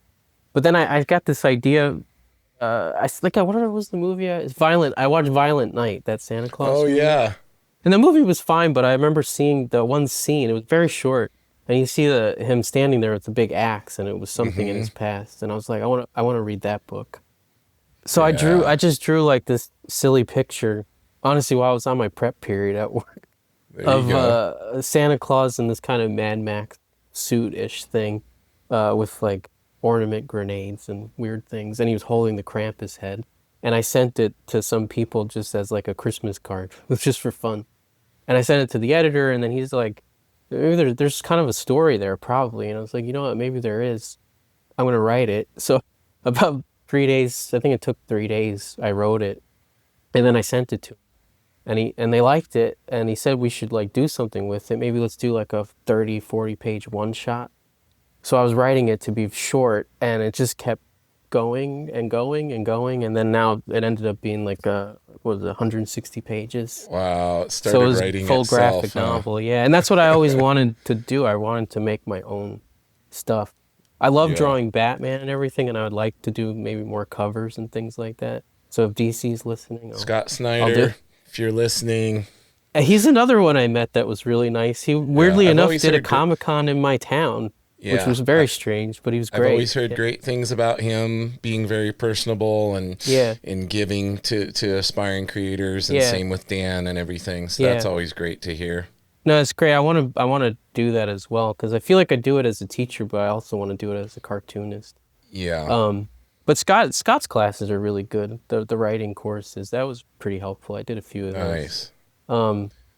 Speaker 2: But then I got this idea. What was the movie? It's Violent. I watched Violent Night, that Santa Claus
Speaker 1: Oh,
Speaker 2: movie.
Speaker 1: yeah.
Speaker 2: And the movie was fine, but I remember seeing the one scene. It was very short, and you see him standing there with the big axe, and it was something in his past. And I was like, I want to read that book. So
Speaker 1: Yeah.
Speaker 2: I just drew like this silly picture, honestly, while I was on my prep period at work,
Speaker 1: There you go.
Speaker 2: of Santa Claus in this kind of Mad Max suit-ish thing, with like ornament grenades and weird things, and he was holding the Krampus head. And I sent it to some people just as like a Christmas card. It was just for fun. And I sent it to the editor, and then he's like, maybe there's kind of a story there, probably. And I was like, you know what, maybe there is. I'm going to write it. So about 3 days, I think it took 3 days, I wrote it. And then I sent it to him. And they liked it, and he said we should like do something with it. Maybe let's do like a 30, 40 page one shot. So I was writing it to be short, and it just kept going and going and going, and then now it ended up being like 160 pages.
Speaker 1: Wow. It
Speaker 2: So it
Speaker 1: started
Speaker 2: was
Speaker 1: writing
Speaker 2: full
Speaker 1: itself,
Speaker 2: graphic
Speaker 1: huh?
Speaker 2: novel, yeah. And that's what I always wanted to do. I wanted to make my own stuff. I love
Speaker 1: Yeah.
Speaker 2: drawing Batman and everything, and I would like to do maybe more covers and things like that. So if DC's listening,
Speaker 1: Scott
Speaker 2: do
Speaker 1: Snyder,
Speaker 2: it.
Speaker 1: if you're listening.
Speaker 2: He's another one I met that was really nice. He weirdly
Speaker 1: I've
Speaker 2: enough
Speaker 1: always
Speaker 2: did a
Speaker 1: heard
Speaker 2: Comic-Con in my town, which
Speaker 1: Yeah.
Speaker 2: was very strange, but he was
Speaker 1: I've
Speaker 2: great.
Speaker 1: always heard great things about him being very personable and
Speaker 2: Yeah.
Speaker 1: giving to aspiring creators, and
Speaker 2: Yeah.
Speaker 1: same with Dan and everything. So
Speaker 2: Yeah.
Speaker 1: that's always great to hear.
Speaker 2: No, it's great. I want to do that as well, because I feel like I do it as a teacher, but I also want to do it as a cartoonist.
Speaker 1: Yeah.
Speaker 2: But Scott's classes are really good. The writing courses, that was pretty helpful. I did a few of those.
Speaker 1: Nice.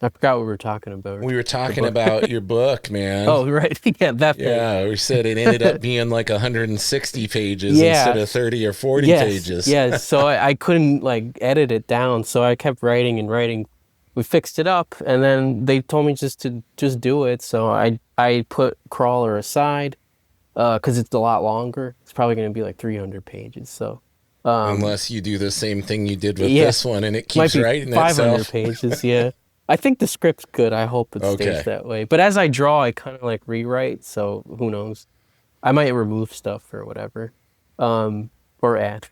Speaker 2: I forgot what we were talking about.
Speaker 1: We were talking about your book, man.
Speaker 2: Oh, right. Yeah, that thing.
Speaker 1: Yeah, we said it ended up being like 160 pages
Speaker 2: Yeah.
Speaker 1: instead of 30 or 40
Speaker 2: Yes,
Speaker 1: pages.
Speaker 2: yes. So I couldn't like edit it down, so I kept writing and writing. We fixed it up, and then they told me just to do it. So I put Crawler aside, because it's a lot longer. It's probably going to be like 300 pages. So
Speaker 1: Unless you do the same thing you did with
Speaker 2: Yeah.
Speaker 1: this one and it
Speaker 2: might
Speaker 1: keeps
Speaker 2: be
Speaker 1: writing
Speaker 2: 500
Speaker 1: itself.
Speaker 2: pages. Yeah, I think the script's good. I hope it
Speaker 1: Okay.
Speaker 2: stays that way. But as I draw, I kind of like rewrite. So who knows? I might remove stuff or whatever, or add.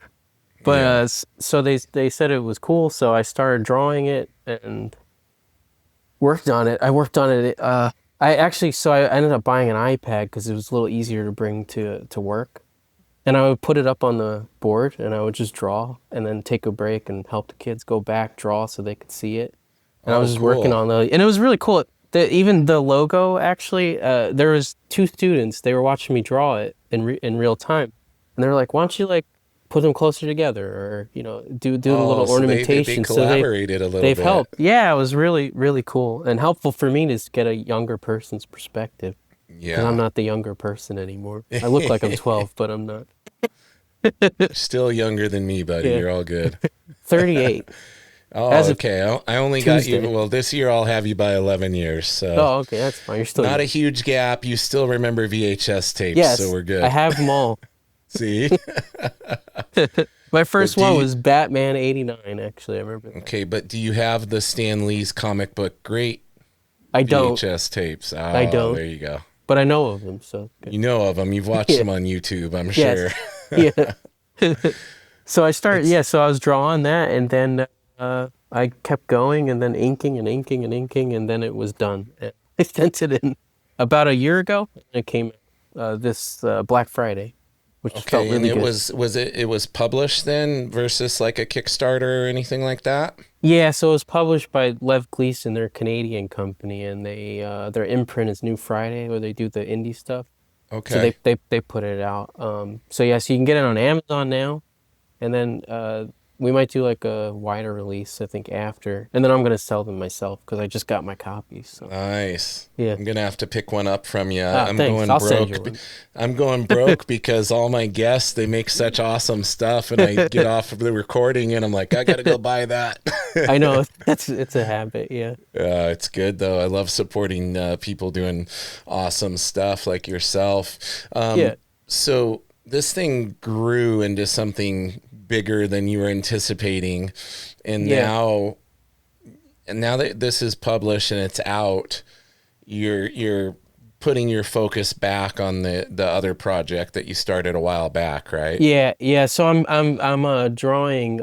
Speaker 2: But
Speaker 1: Yeah.
Speaker 2: so they said it was cool. So I started drawing it and worked on it. I worked on it. I ended up buying an iPad because it was a little easier to bring to work. And I would put it up on the board, and I would just draw, and then take a break and help the kids go back, draw so they could see it. And I was just working
Speaker 1: cool.
Speaker 2: on and it was really cool. Even the logo, actually, there was 2 students. They were watching me draw it in real time, and they were like, "Why don't you like put them closer together, or do the
Speaker 1: Oh,
Speaker 2: little
Speaker 1: so they
Speaker 2: ornamentation. So
Speaker 1: collaborated a little
Speaker 2: they've
Speaker 1: bit.
Speaker 2: helped. Yeah, it was really really cool and helpful for me to get a younger person's perspective because I'm
Speaker 1: Yeah.
Speaker 2: not the younger person anymore. I look like I'm 12, but I'm not.
Speaker 1: Still younger than me, buddy.
Speaker 2: Yeah,
Speaker 1: You're all good.
Speaker 2: 38
Speaker 1: Oh,
Speaker 2: as of
Speaker 1: okay. I only got you.
Speaker 2: Tuesday.
Speaker 1: Well, this year I'll have you by 11 years. So
Speaker 2: Oh, okay, that's fine. You're still
Speaker 1: not a
Speaker 2: young.
Speaker 1: huge gap. You still remember VHS tapes, so
Speaker 2: Yes,
Speaker 1: we're
Speaker 2: I
Speaker 1: good.
Speaker 2: have them all.
Speaker 1: See?
Speaker 2: My
Speaker 1: But
Speaker 2: first
Speaker 1: do
Speaker 2: one
Speaker 1: you,
Speaker 2: was Batman '89. Actually, I remember that.
Speaker 1: okay, but do you have the Stan Lee's comic book great
Speaker 2: I don't.
Speaker 1: VHS tapes?
Speaker 2: I
Speaker 1: Oh,
Speaker 2: don't.
Speaker 1: there you go.
Speaker 2: But I know of them, so good.
Speaker 1: You know of them. You've watched
Speaker 2: Yeah.
Speaker 1: them on YouTube, I'm
Speaker 2: Yes.
Speaker 1: sure.
Speaker 2: Yeah. So I started.
Speaker 1: It's
Speaker 2: Yeah. So I was drawing that, and then I kept going, and then inking and inking and inking, and then it was done. And I sent it in about a year ago. And it came this Black Friday, which felt
Speaker 1: okay, and
Speaker 2: really
Speaker 1: it
Speaker 2: good.
Speaker 1: was published then versus like a Kickstarter or anything like that?
Speaker 2: Yeah. So it was published by Lev Gleason, their Canadian company, and they their imprint is New Friday, where they do the indie stuff. So
Speaker 1: Okay.
Speaker 2: they put it out. So yeah, so you can get it on Amazon now, and then we might do like a wider release, I think, after, and then I'm gonna sell them myself because I just got my copies. So
Speaker 1: Nice.
Speaker 2: yeah.
Speaker 1: I'm gonna have to pick one up from you.
Speaker 2: Ah,
Speaker 1: I'm
Speaker 2: thanks.
Speaker 1: going
Speaker 2: I'll send you
Speaker 1: broke.
Speaker 2: one.
Speaker 1: I'm going broke because all my guests they make such awesome stuff, and I get off of the recording and I'm like, I gotta go buy that.
Speaker 2: I know it's a habit. Yeah.
Speaker 1: It's good though. I love supporting people doing awesome stuff like yourself.
Speaker 2: Yeah.
Speaker 1: So this thing grew into something bigger than you were anticipating, and
Speaker 2: Yeah.
Speaker 1: now that this is published and it's out, you're putting your focus back on the other project that you started a while back, right?
Speaker 2: Yeah. Yeah. So I'm drawing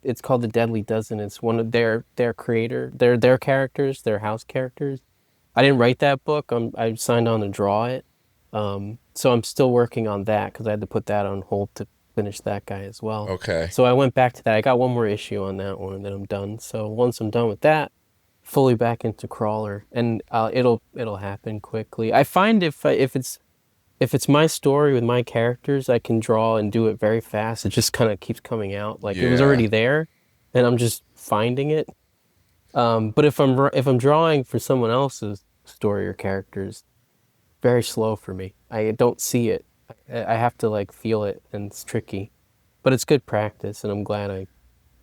Speaker 2: it's called The Deadly Dozen. It's one of their creator, their characters, their house characters. I didn't write that book. I signed on to draw it. So I'm still working on that because I had to put that on hold to finish that guy as well.
Speaker 1: Okay.
Speaker 2: So I went back to that. I got one more issue on that one, and then I'm done. So once I'm done with that, fully back into Crawler, and it'll happen quickly. I find if it's my story with my characters, I can draw and do it very fast. It just kind of keeps coming out. Like it was
Speaker 1: Yeah.
Speaker 2: already there, and I'm just finding it. But if I'm drawing for someone else's story or characters, very slow for me. I don't see it. I have to like feel it, and it's tricky. But it's good practice, and I'm glad I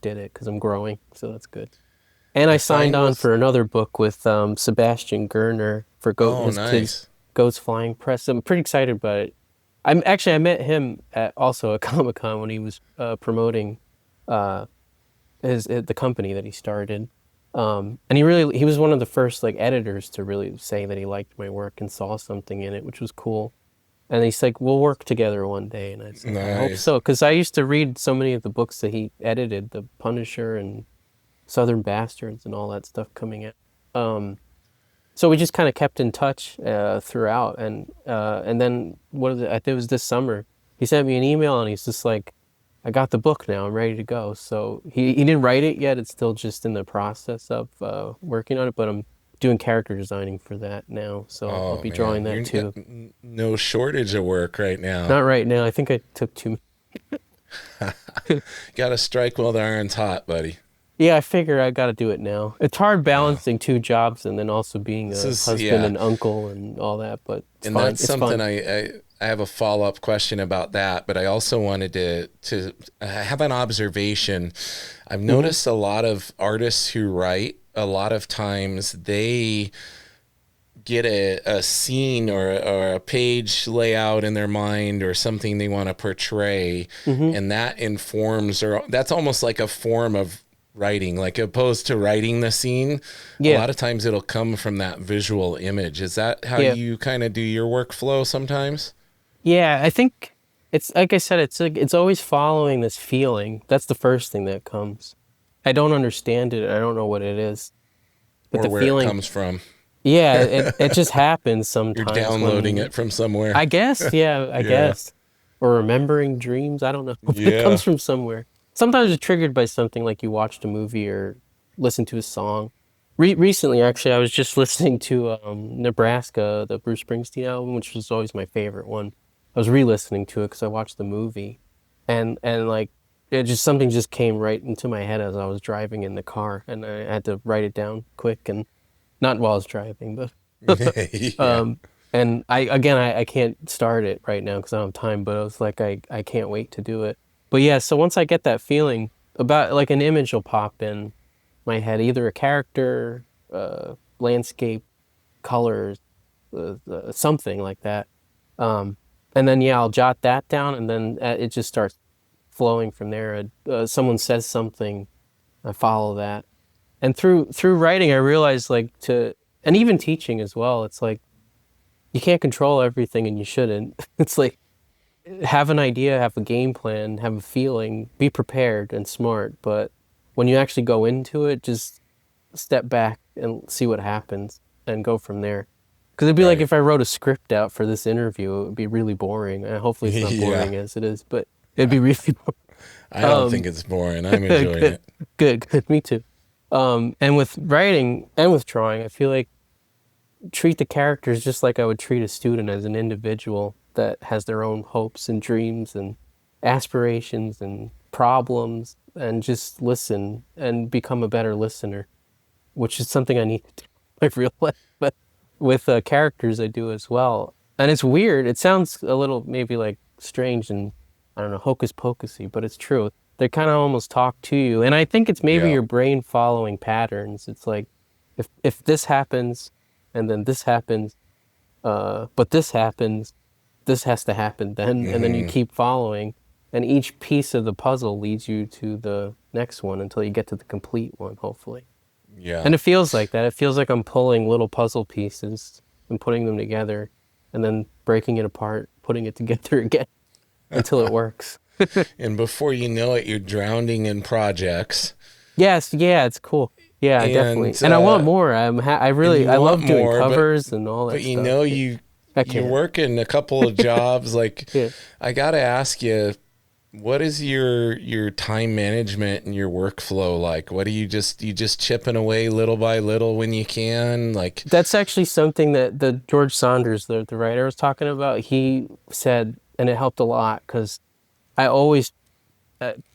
Speaker 2: did it because I'm growing, so that's good. And I
Speaker 1: I
Speaker 2: signed
Speaker 1: find
Speaker 2: on
Speaker 1: with
Speaker 2: for another book with Sebastian Gerner for
Speaker 1: Oh,
Speaker 2: his kids
Speaker 1: nice.
Speaker 2: Goats Flying Press. I'm pretty excited about it. I met him at also at Comic-Con when he was promoting uh, the company that he started. And he was one of the first like editors to really say that he liked my work and saw something in it, which was cool. And he's like, "We'll work together one day." And I said, "I hope
Speaker 1: Nice.
Speaker 2: so," because I used to read so many of the books that he edited, The Punisher and Southern Bastards and all that stuff coming out. So we just kind of kept in touch throughout, and then I think it was this summer. He sent me an email and he's just like, "I got the book now. I'm ready to go." So he didn't write it yet. It's still just in the process of working on it, but I'm doing character designing for that now. So I'll
Speaker 1: Oh
Speaker 2: be drawing
Speaker 1: man,
Speaker 2: that too.
Speaker 1: no shortage of work right now.
Speaker 2: Not right now. I think I took too.
Speaker 1: Got to strike while the iron's hot, buddy.
Speaker 2: Yeah, I figure I got to do it now. It's hard balancing two jobs and then also being a
Speaker 1: This is
Speaker 2: husband and uncle and all that, but it's
Speaker 1: and
Speaker 2: fun.
Speaker 1: that's
Speaker 2: It's
Speaker 1: something
Speaker 2: fun.
Speaker 1: I have a follow-up question about that, but I also wanted to have an observation. I've noticed a lot of artists who write, a lot of times they get a scene or a page layout in their mind or something they want to portray, and that informs, or that's almost like a form of writing, like opposed to writing the scene. A
Speaker 2: Yeah.
Speaker 1: lot of times it'll come from that visual image. Is that how
Speaker 2: Yeah.
Speaker 1: you kind of do your workflow sometimes?
Speaker 2: Yeah, I think it's like I said, it's always following this feeling. That's the first thing that comes. I don't understand it. I don't know what it is, but
Speaker 1: Or
Speaker 2: the
Speaker 1: where
Speaker 2: feeling,
Speaker 1: it comes from?
Speaker 2: yeah, it just happens
Speaker 1: You're
Speaker 2: sometimes.
Speaker 1: downloading it from somewhere.
Speaker 2: I guess, yeah, I
Speaker 1: Yeah.
Speaker 2: guess, or remembering dreams. I don't know. It
Speaker 1: Yeah.
Speaker 2: comes from somewhere. Sometimes it's triggered by something like you watched a movie or listened to a song. Recently, actually, I was just listening to Nebraska, the Bruce Springsteen album, which was always my favorite one. I was re-listening to it because I watched the movie, and like it just something just came right into my head as I was driving in the car, and I had to write it down quick, and not while I was driving, but
Speaker 1: Yeah.
Speaker 2: um, and I can't start it right now because I don't have time, but I was like, I can't wait to do it. But yeah, so once I get that feeling about like an image will pop in my head, either a character, landscape, colors, something like that. And then yeah, I'll jot that down, and then it just starts flowing from there. Someone says something, I follow that, and through writing, I realized like and even teaching as well. It's like you can't control everything, and you shouldn't. It's like have an idea, have a game plan, have a feeling, be prepared and smart. But when you actually go into it, just step back and see what happens and go from there. Because it'd be like
Speaker 1: Right.
Speaker 2: if I wrote a script out for this interview, it would be really boring. Hopefully it's not
Speaker 1: Yeah.
Speaker 2: boring as it is, but it'd be really
Speaker 1: I don't think
Speaker 2: boring.
Speaker 1: it's boring. I'm enjoying
Speaker 2: Good,
Speaker 1: it.
Speaker 2: good. Me too. And with writing and with drawing, I feel like treat the characters just like I would treat a student, as an individual that has their own hopes and dreams and aspirations and problems, and just listen and become a better listener, which is something I need to do in my real life. But with characters, I do as well. And it's weird. It sounds a little maybe like strange and I don't know, hocus pocusy, but it's true. They kind of almost talk to you. And I think it's maybe
Speaker 1: Yeah.
Speaker 2: your brain following patterns. It's like if this happens and then this happens, but this happens, this has to happen then, and then you
Speaker 1: Hmm.
Speaker 2: keep following, and each piece of the puzzle leads you to the next one until you get to the complete one, hopefully.
Speaker 1: Yeah.
Speaker 2: And it feels like that. It feels like I'm pulling little puzzle pieces and putting them together and then breaking it apart, putting it together again until it works.
Speaker 1: And before you know it, you're drowning in projects.
Speaker 2: Yes, yeah, it's cool. Yeah, definitely.
Speaker 1: And
Speaker 2: And I want more.
Speaker 1: and you
Speaker 2: I
Speaker 1: want
Speaker 2: love doing
Speaker 1: more,
Speaker 2: covers and all
Speaker 1: but
Speaker 2: that stuff. Yeah, I
Speaker 1: you're
Speaker 2: can't.
Speaker 1: working a couple of jobs. Like,
Speaker 2: Yeah.
Speaker 1: I gotta ask you, what is your time management and your workflow like? What do you just chipping away little by little when you can? Like,
Speaker 2: That's actually something that the George Saunders, the writer, was talking about. He said, and it helped a lot because I always,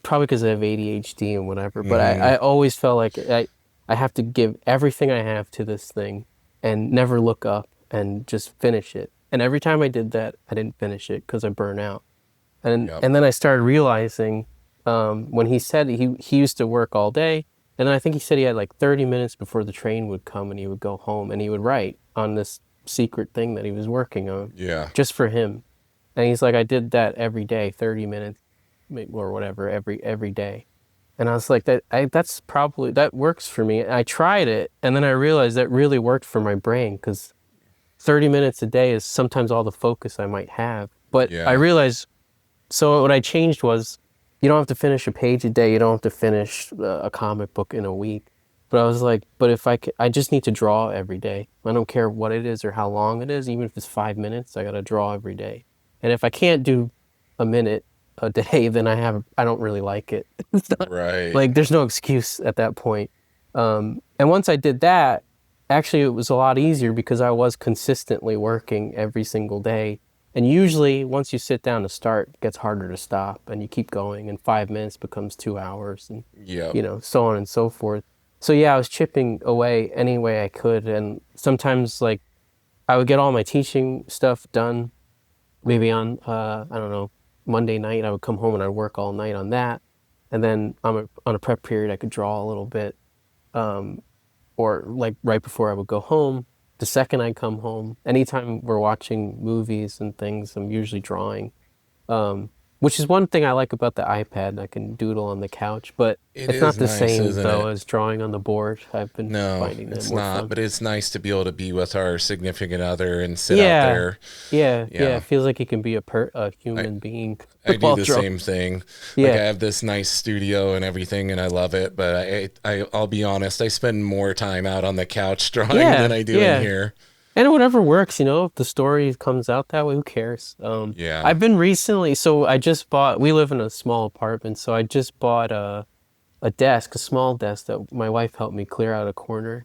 Speaker 2: probably because I have ADHD and whatever, but
Speaker 1: mm,
Speaker 2: I always felt like I have to give everything I have to this thing and never look up and just finish it. And every time I did that, I didn't finish it because I burn out.
Speaker 1: yep,
Speaker 2: And then I started realizing when he said he used to work all day, and then I think he said he had like 30 minutes before the train would come, and he would go home and he would write on this secret thing that he was working on
Speaker 1: yeah,
Speaker 2: just for him. And he's like, I did that every day, 30 minutes or whatever, every day. And I was like, that's probably, that works for me. I tried it, and then I realized that really worked for my brain because 30 minutes a day is sometimes all the focus I might have. But I
Speaker 1: yeah,
Speaker 2: realized, so what I changed was, you don't have to finish a page a day. You don't have to finish a comic book in a week. But I was like, but if I just need to draw every day. I don't care what it is or how long it is. Even if it's 5 minutes, I got to draw every day. And if I can't do a minute a day, then I don't really like it. It's not,
Speaker 1: right,
Speaker 2: like, there's no excuse at that point. And once I did that, actually, it was a lot easier because I was consistently working every single day. And usually, once you sit down to start, it gets harder to stop, and you keep going, and 5 minutes becomes 2 hours, and
Speaker 1: yep,
Speaker 2: so on and so forth. So yeah, I was chipping away any way I could, and sometimes like I would get all my teaching stuff done. Maybe on I don't know, Monday night, I would come home and I'd work all night on that, and then on a prep period, I could draw a little bit, or like right before I would go home. The second I come home, anytime we're watching movies and things, I'm usually drawing. Um, which is one thing I like about the iPad. I can doodle on the couch, but
Speaker 1: it
Speaker 2: it's not
Speaker 1: is
Speaker 2: the
Speaker 1: nice,
Speaker 2: same
Speaker 1: isn't
Speaker 2: though
Speaker 1: it?
Speaker 2: as drawing on the board. I've been
Speaker 1: No,
Speaker 2: finding that
Speaker 1: it's
Speaker 2: more
Speaker 1: not,
Speaker 2: fun.
Speaker 1: but it's nice to be able to be with our significant other and sit out
Speaker 2: Yeah,
Speaker 1: there.
Speaker 2: yeah.
Speaker 1: Yeah.
Speaker 2: It feels like you can be a
Speaker 1: I,
Speaker 2: human being
Speaker 1: I do
Speaker 2: while
Speaker 1: the
Speaker 2: drawing.
Speaker 1: same thing. Like, I
Speaker 2: Yeah,
Speaker 1: have this nice studio and everything, and I love it. But I'll be honest, I spend more time out on the couch drawing than
Speaker 2: yeah,
Speaker 1: I do in
Speaker 2: yeah.
Speaker 1: here.
Speaker 2: And whatever works, if the story comes out that way, who cares?
Speaker 1: Yeah.
Speaker 2: I've been recently, so I just bought, we live in a small apartment, so I just bought a desk, a small desk that my wife helped me clear out a corner,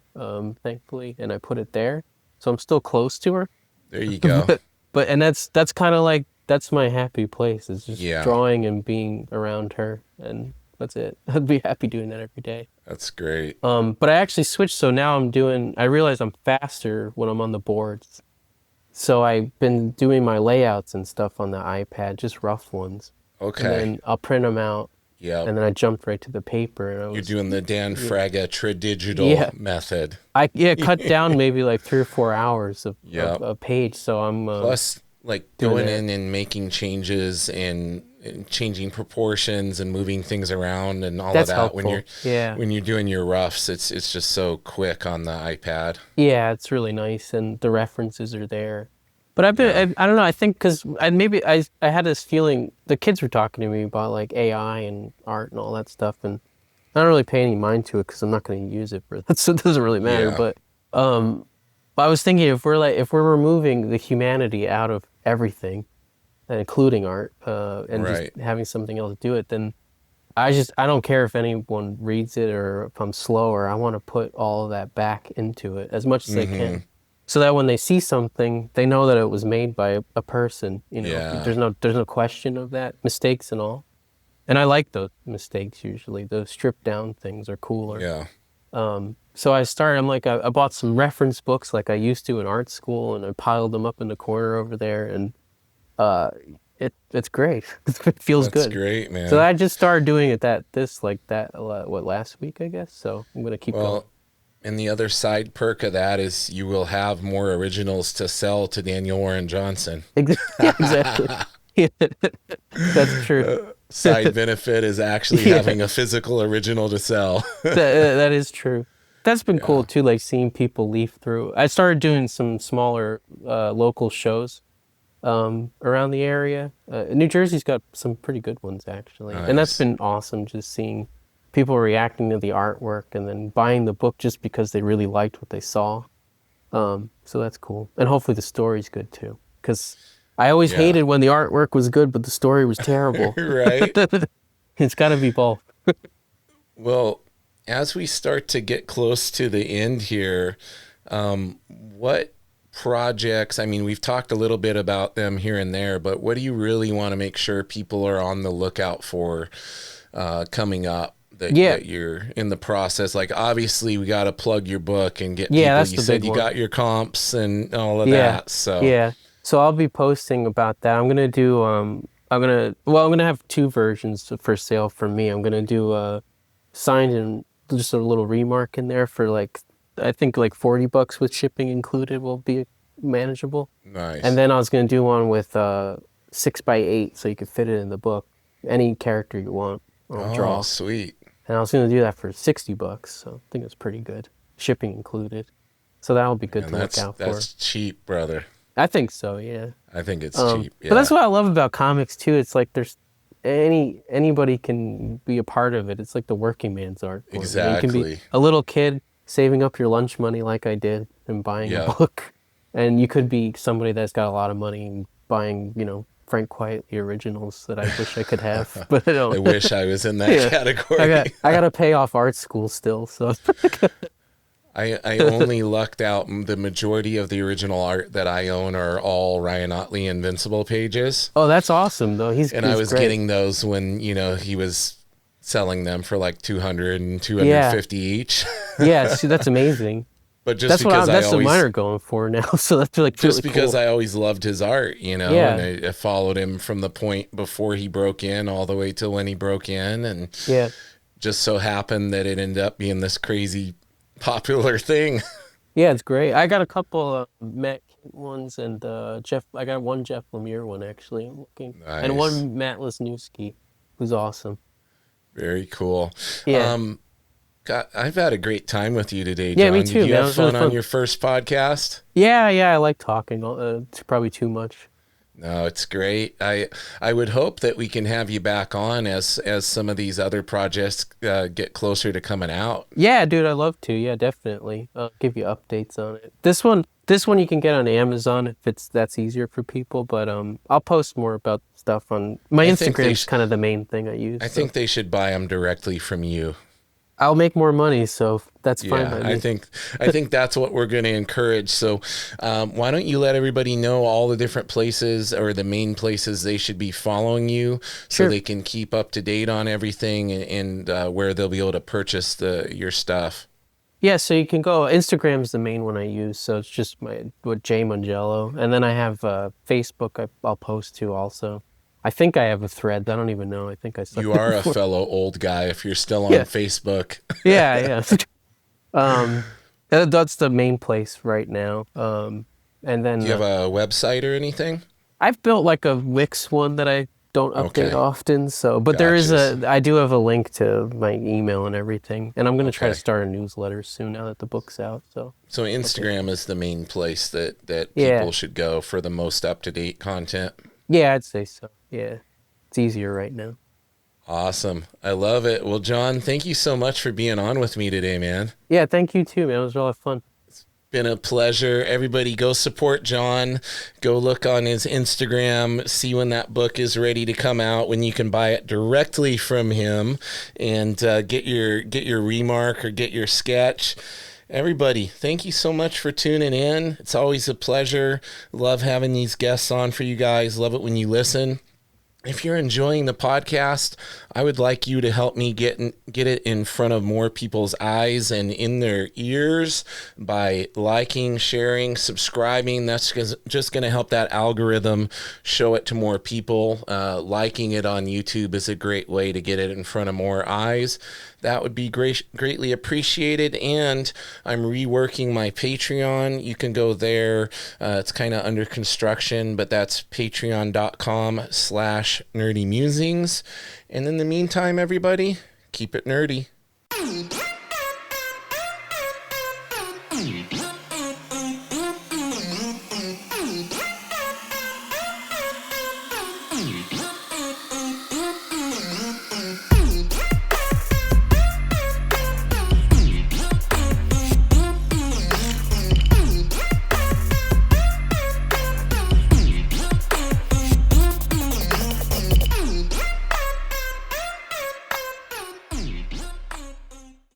Speaker 2: thankfully, and I put it there. So I'm still close to her.
Speaker 1: There you go.
Speaker 2: But and that's kind of like that's my happy place. Is just
Speaker 1: Yeah.
Speaker 2: drawing and being around her, and that's it. I'd be happy doing that every day.
Speaker 1: That's great.
Speaker 2: But I actually switched, so now I realize I'm faster when I'm on the boards. So I've been doing my layouts and stuff on the iPad, just rough ones.
Speaker 1: Okay.
Speaker 2: And then I'll print them out.
Speaker 1: Yeah.
Speaker 2: And then I jumped right to the paper. And
Speaker 1: You're doing the Dan Fraga tradigital method.
Speaker 2: I cut down maybe like 3 or 4 hours of a page. So I'm
Speaker 1: plus like going in and making changes and changing proportions and moving things around and all of that.
Speaker 2: Helpful.
Speaker 1: When you're doing your roughs, it's just so quick on the iPad.
Speaker 2: Yeah, it's really nice, and the references are there. But I don't know, I think because I had this feeling, the kids were talking to me about like AI and art and all that stuff, and I don't really pay any mind to it because I'm not going to use it for that, so it doesn't really matter. Yeah. But I was thinking if we're removing the humanity out of everything, including art, and just having something else do it, then I don't care if anyone reads it or if I'm slower. I want to put all of that back into it as much as I can. So that when they see something, they know that it was made by a person. There's no question of that, mistakes and all. And I like those mistakes usually. Those stripped down things are cooler.
Speaker 1: Yeah.
Speaker 2: So I bought some reference books like I used to in art school, and I piled them up in the corner over there, and it's great. It feels good. That's
Speaker 1: great, man.
Speaker 2: So I just started doing it last week, I guess. So I'm gonna keep going.
Speaker 1: And the other side perk of that is you will have more originals to sell to Daniel Warren Johnson.
Speaker 2: Exactly. That's true.
Speaker 1: Side benefit is actually having a physical original to sell.
Speaker 2: That is true. That's been cool too, like seeing people leaf through. I started doing some smaller local shows around the area. New Jersey's got some pretty good ones actually. Nice. And that's been awesome, just seeing people reacting to the artwork and then buying the book just because they really liked what they saw. So that's cool. And hopefully the story's good too. Because I always hated when the artwork was good, but the story was terrible.
Speaker 1: Right.
Speaker 2: It's got to be both.
Speaker 1: Well, as we start to get close to the end here, what projects, I mean, we've talked a little bit about them here and there, but what do you really want to make sure people are on the lookout for coming up? That you're in the process, like obviously we got to plug your book and get people.
Speaker 2: That's
Speaker 1: you
Speaker 2: the
Speaker 1: said
Speaker 2: big
Speaker 1: you
Speaker 2: one.
Speaker 1: Got your comps and all of that.
Speaker 2: So I'll be posting about that. I'm gonna do I'm gonna have 2 versions for sale for me. I'm gonna do signed and just a little remark in there for like I think like $40 with shipping included will be manageable.
Speaker 1: Nice.
Speaker 2: And then I was gonna do one with 6x8 so you could fit it in the book. Any character you want. Draw.
Speaker 1: Sweet.
Speaker 2: And I was going to do that for $60, so I think it's pretty good. Shipping included. So that'll be good to look out for.
Speaker 1: That's cheap, brother.
Speaker 2: I think so, yeah.
Speaker 1: I think it's cheap, yeah.
Speaker 2: But that's what I love about comics, too. It's like there's anybody can be a part of it. It's like the working man's art.
Speaker 1: Exactly.
Speaker 2: You can be a little kid saving up your lunch money like I did and buying a book. And you could be somebody that's got a lot of money and buying, Frank Quietly originals that I wish I could have, but I don't.
Speaker 1: I wish I was in that category.
Speaker 2: I got to pay off art school still, so.
Speaker 1: I only lucked out. The majority of the original art that I own are all Ryan Ottley Invincible pages.
Speaker 2: Oh, that's awesome, though. He's
Speaker 1: I was
Speaker 2: great.
Speaker 1: Getting those when, he was selling them for like $200 and $250 each.
Speaker 2: Yeah, see, that's amazing.
Speaker 1: But just that's
Speaker 2: what mine are going for now. So that's like
Speaker 1: just
Speaker 2: really
Speaker 1: because
Speaker 2: cool.
Speaker 1: I always loved his art, and I followed him from the point before he broke in all the way till when he broke in, and just so happened that it ended up being this crazy popular thing.
Speaker 2: Yeah, it's great. I got a couple of Matt ones and I got one Jeff Lemire one actually. I'm looking, and one Matt Lesniewski, who's awesome.
Speaker 1: Very cool.
Speaker 2: Yeah.
Speaker 1: God, I've had a great time with you today, John.
Speaker 2: Yeah, me too.
Speaker 1: Did you have fun on your first podcast?
Speaker 2: Yeah, I like talking. It's probably too much.
Speaker 1: No, it's great. I would hope that we can have you back on as some of these other projects get closer to coming out.
Speaker 2: Yeah, dude, I'd love to. Yeah, definitely. I'll give you updates on it. This one you can get on Amazon if that's easier for people. But I'll post more about stuff on my Instagram. Is kind of the main thing I use.
Speaker 1: I think they should buy them directly from you.
Speaker 2: I'll make more money, so that's fine
Speaker 1: Yeah,
Speaker 2: by
Speaker 1: I
Speaker 2: me.
Speaker 1: think I think that's what we're going to encourage. So, why don't you let everybody know all the different places or the main places they should be following you, so
Speaker 2: Sure.
Speaker 1: they can keep up to date on everything and where they'll be able to purchase your stuff.
Speaker 2: Yeah, so you can go. Instagram's the main one I use, so it's just my with J Mungiello, and then I have Facebook. I'll post to also. I think I have a thread. I don't even know. I think I
Speaker 1: You
Speaker 2: started
Speaker 1: are a
Speaker 2: before.
Speaker 1: fellow old guy if you're still on
Speaker 2: Yeah,
Speaker 1: Facebook.
Speaker 2: yeah, yeah. That's the main place right now. And
Speaker 1: Do
Speaker 2: then
Speaker 1: you have a website or anything?
Speaker 2: I've built like a Wix one that I don't update
Speaker 1: Okay,
Speaker 2: often. So, but there is
Speaker 1: gotchas.
Speaker 2: I do have a link to my email and everything, and I'm gonna try to
Speaker 1: Okay.
Speaker 2: start a newsletter soon now that the book's out. So,
Speaker 1: So
Speaker 2: okay.
Speaker 1: Instagram is the main place that
Speaker 2: Yeah,
Speaker 1: people should go for the most up-to-date content.
Speaker 2: yeah, I'd say so. Yeah, it's easier right now.
Speaker 1: Awesome. I love it. Well, John, thank you so much for being on with me today, man.
Speaker 2: Yeah, thank you too, man. It was really fun.
Speaker 1: Been a pleasure. Everybody go support John. Go look on his Instagram, see when that book is ready to come out, when you can buy it directly from him and get your remark or get your sketch. Everybody, thank you so much for tuning in. It's always a pleasure. Love having these guests on for you guys. Love it when you listen. If you're enjoying the podcast, I would like you to help me get it in front of more people's eyes and in their ears by liking, sharing, subscribing. That's just going to help that algorithm show it to more people. Liking it on YouTube is a great way to get it in front of more eyes. That would be greatly appreciated. And I'm reworking my Patreon. You can go there. It's kind of under construction, but that's patreon.com/Nerdy Mewzings. And in the meantime, everybody, keep it nerdy.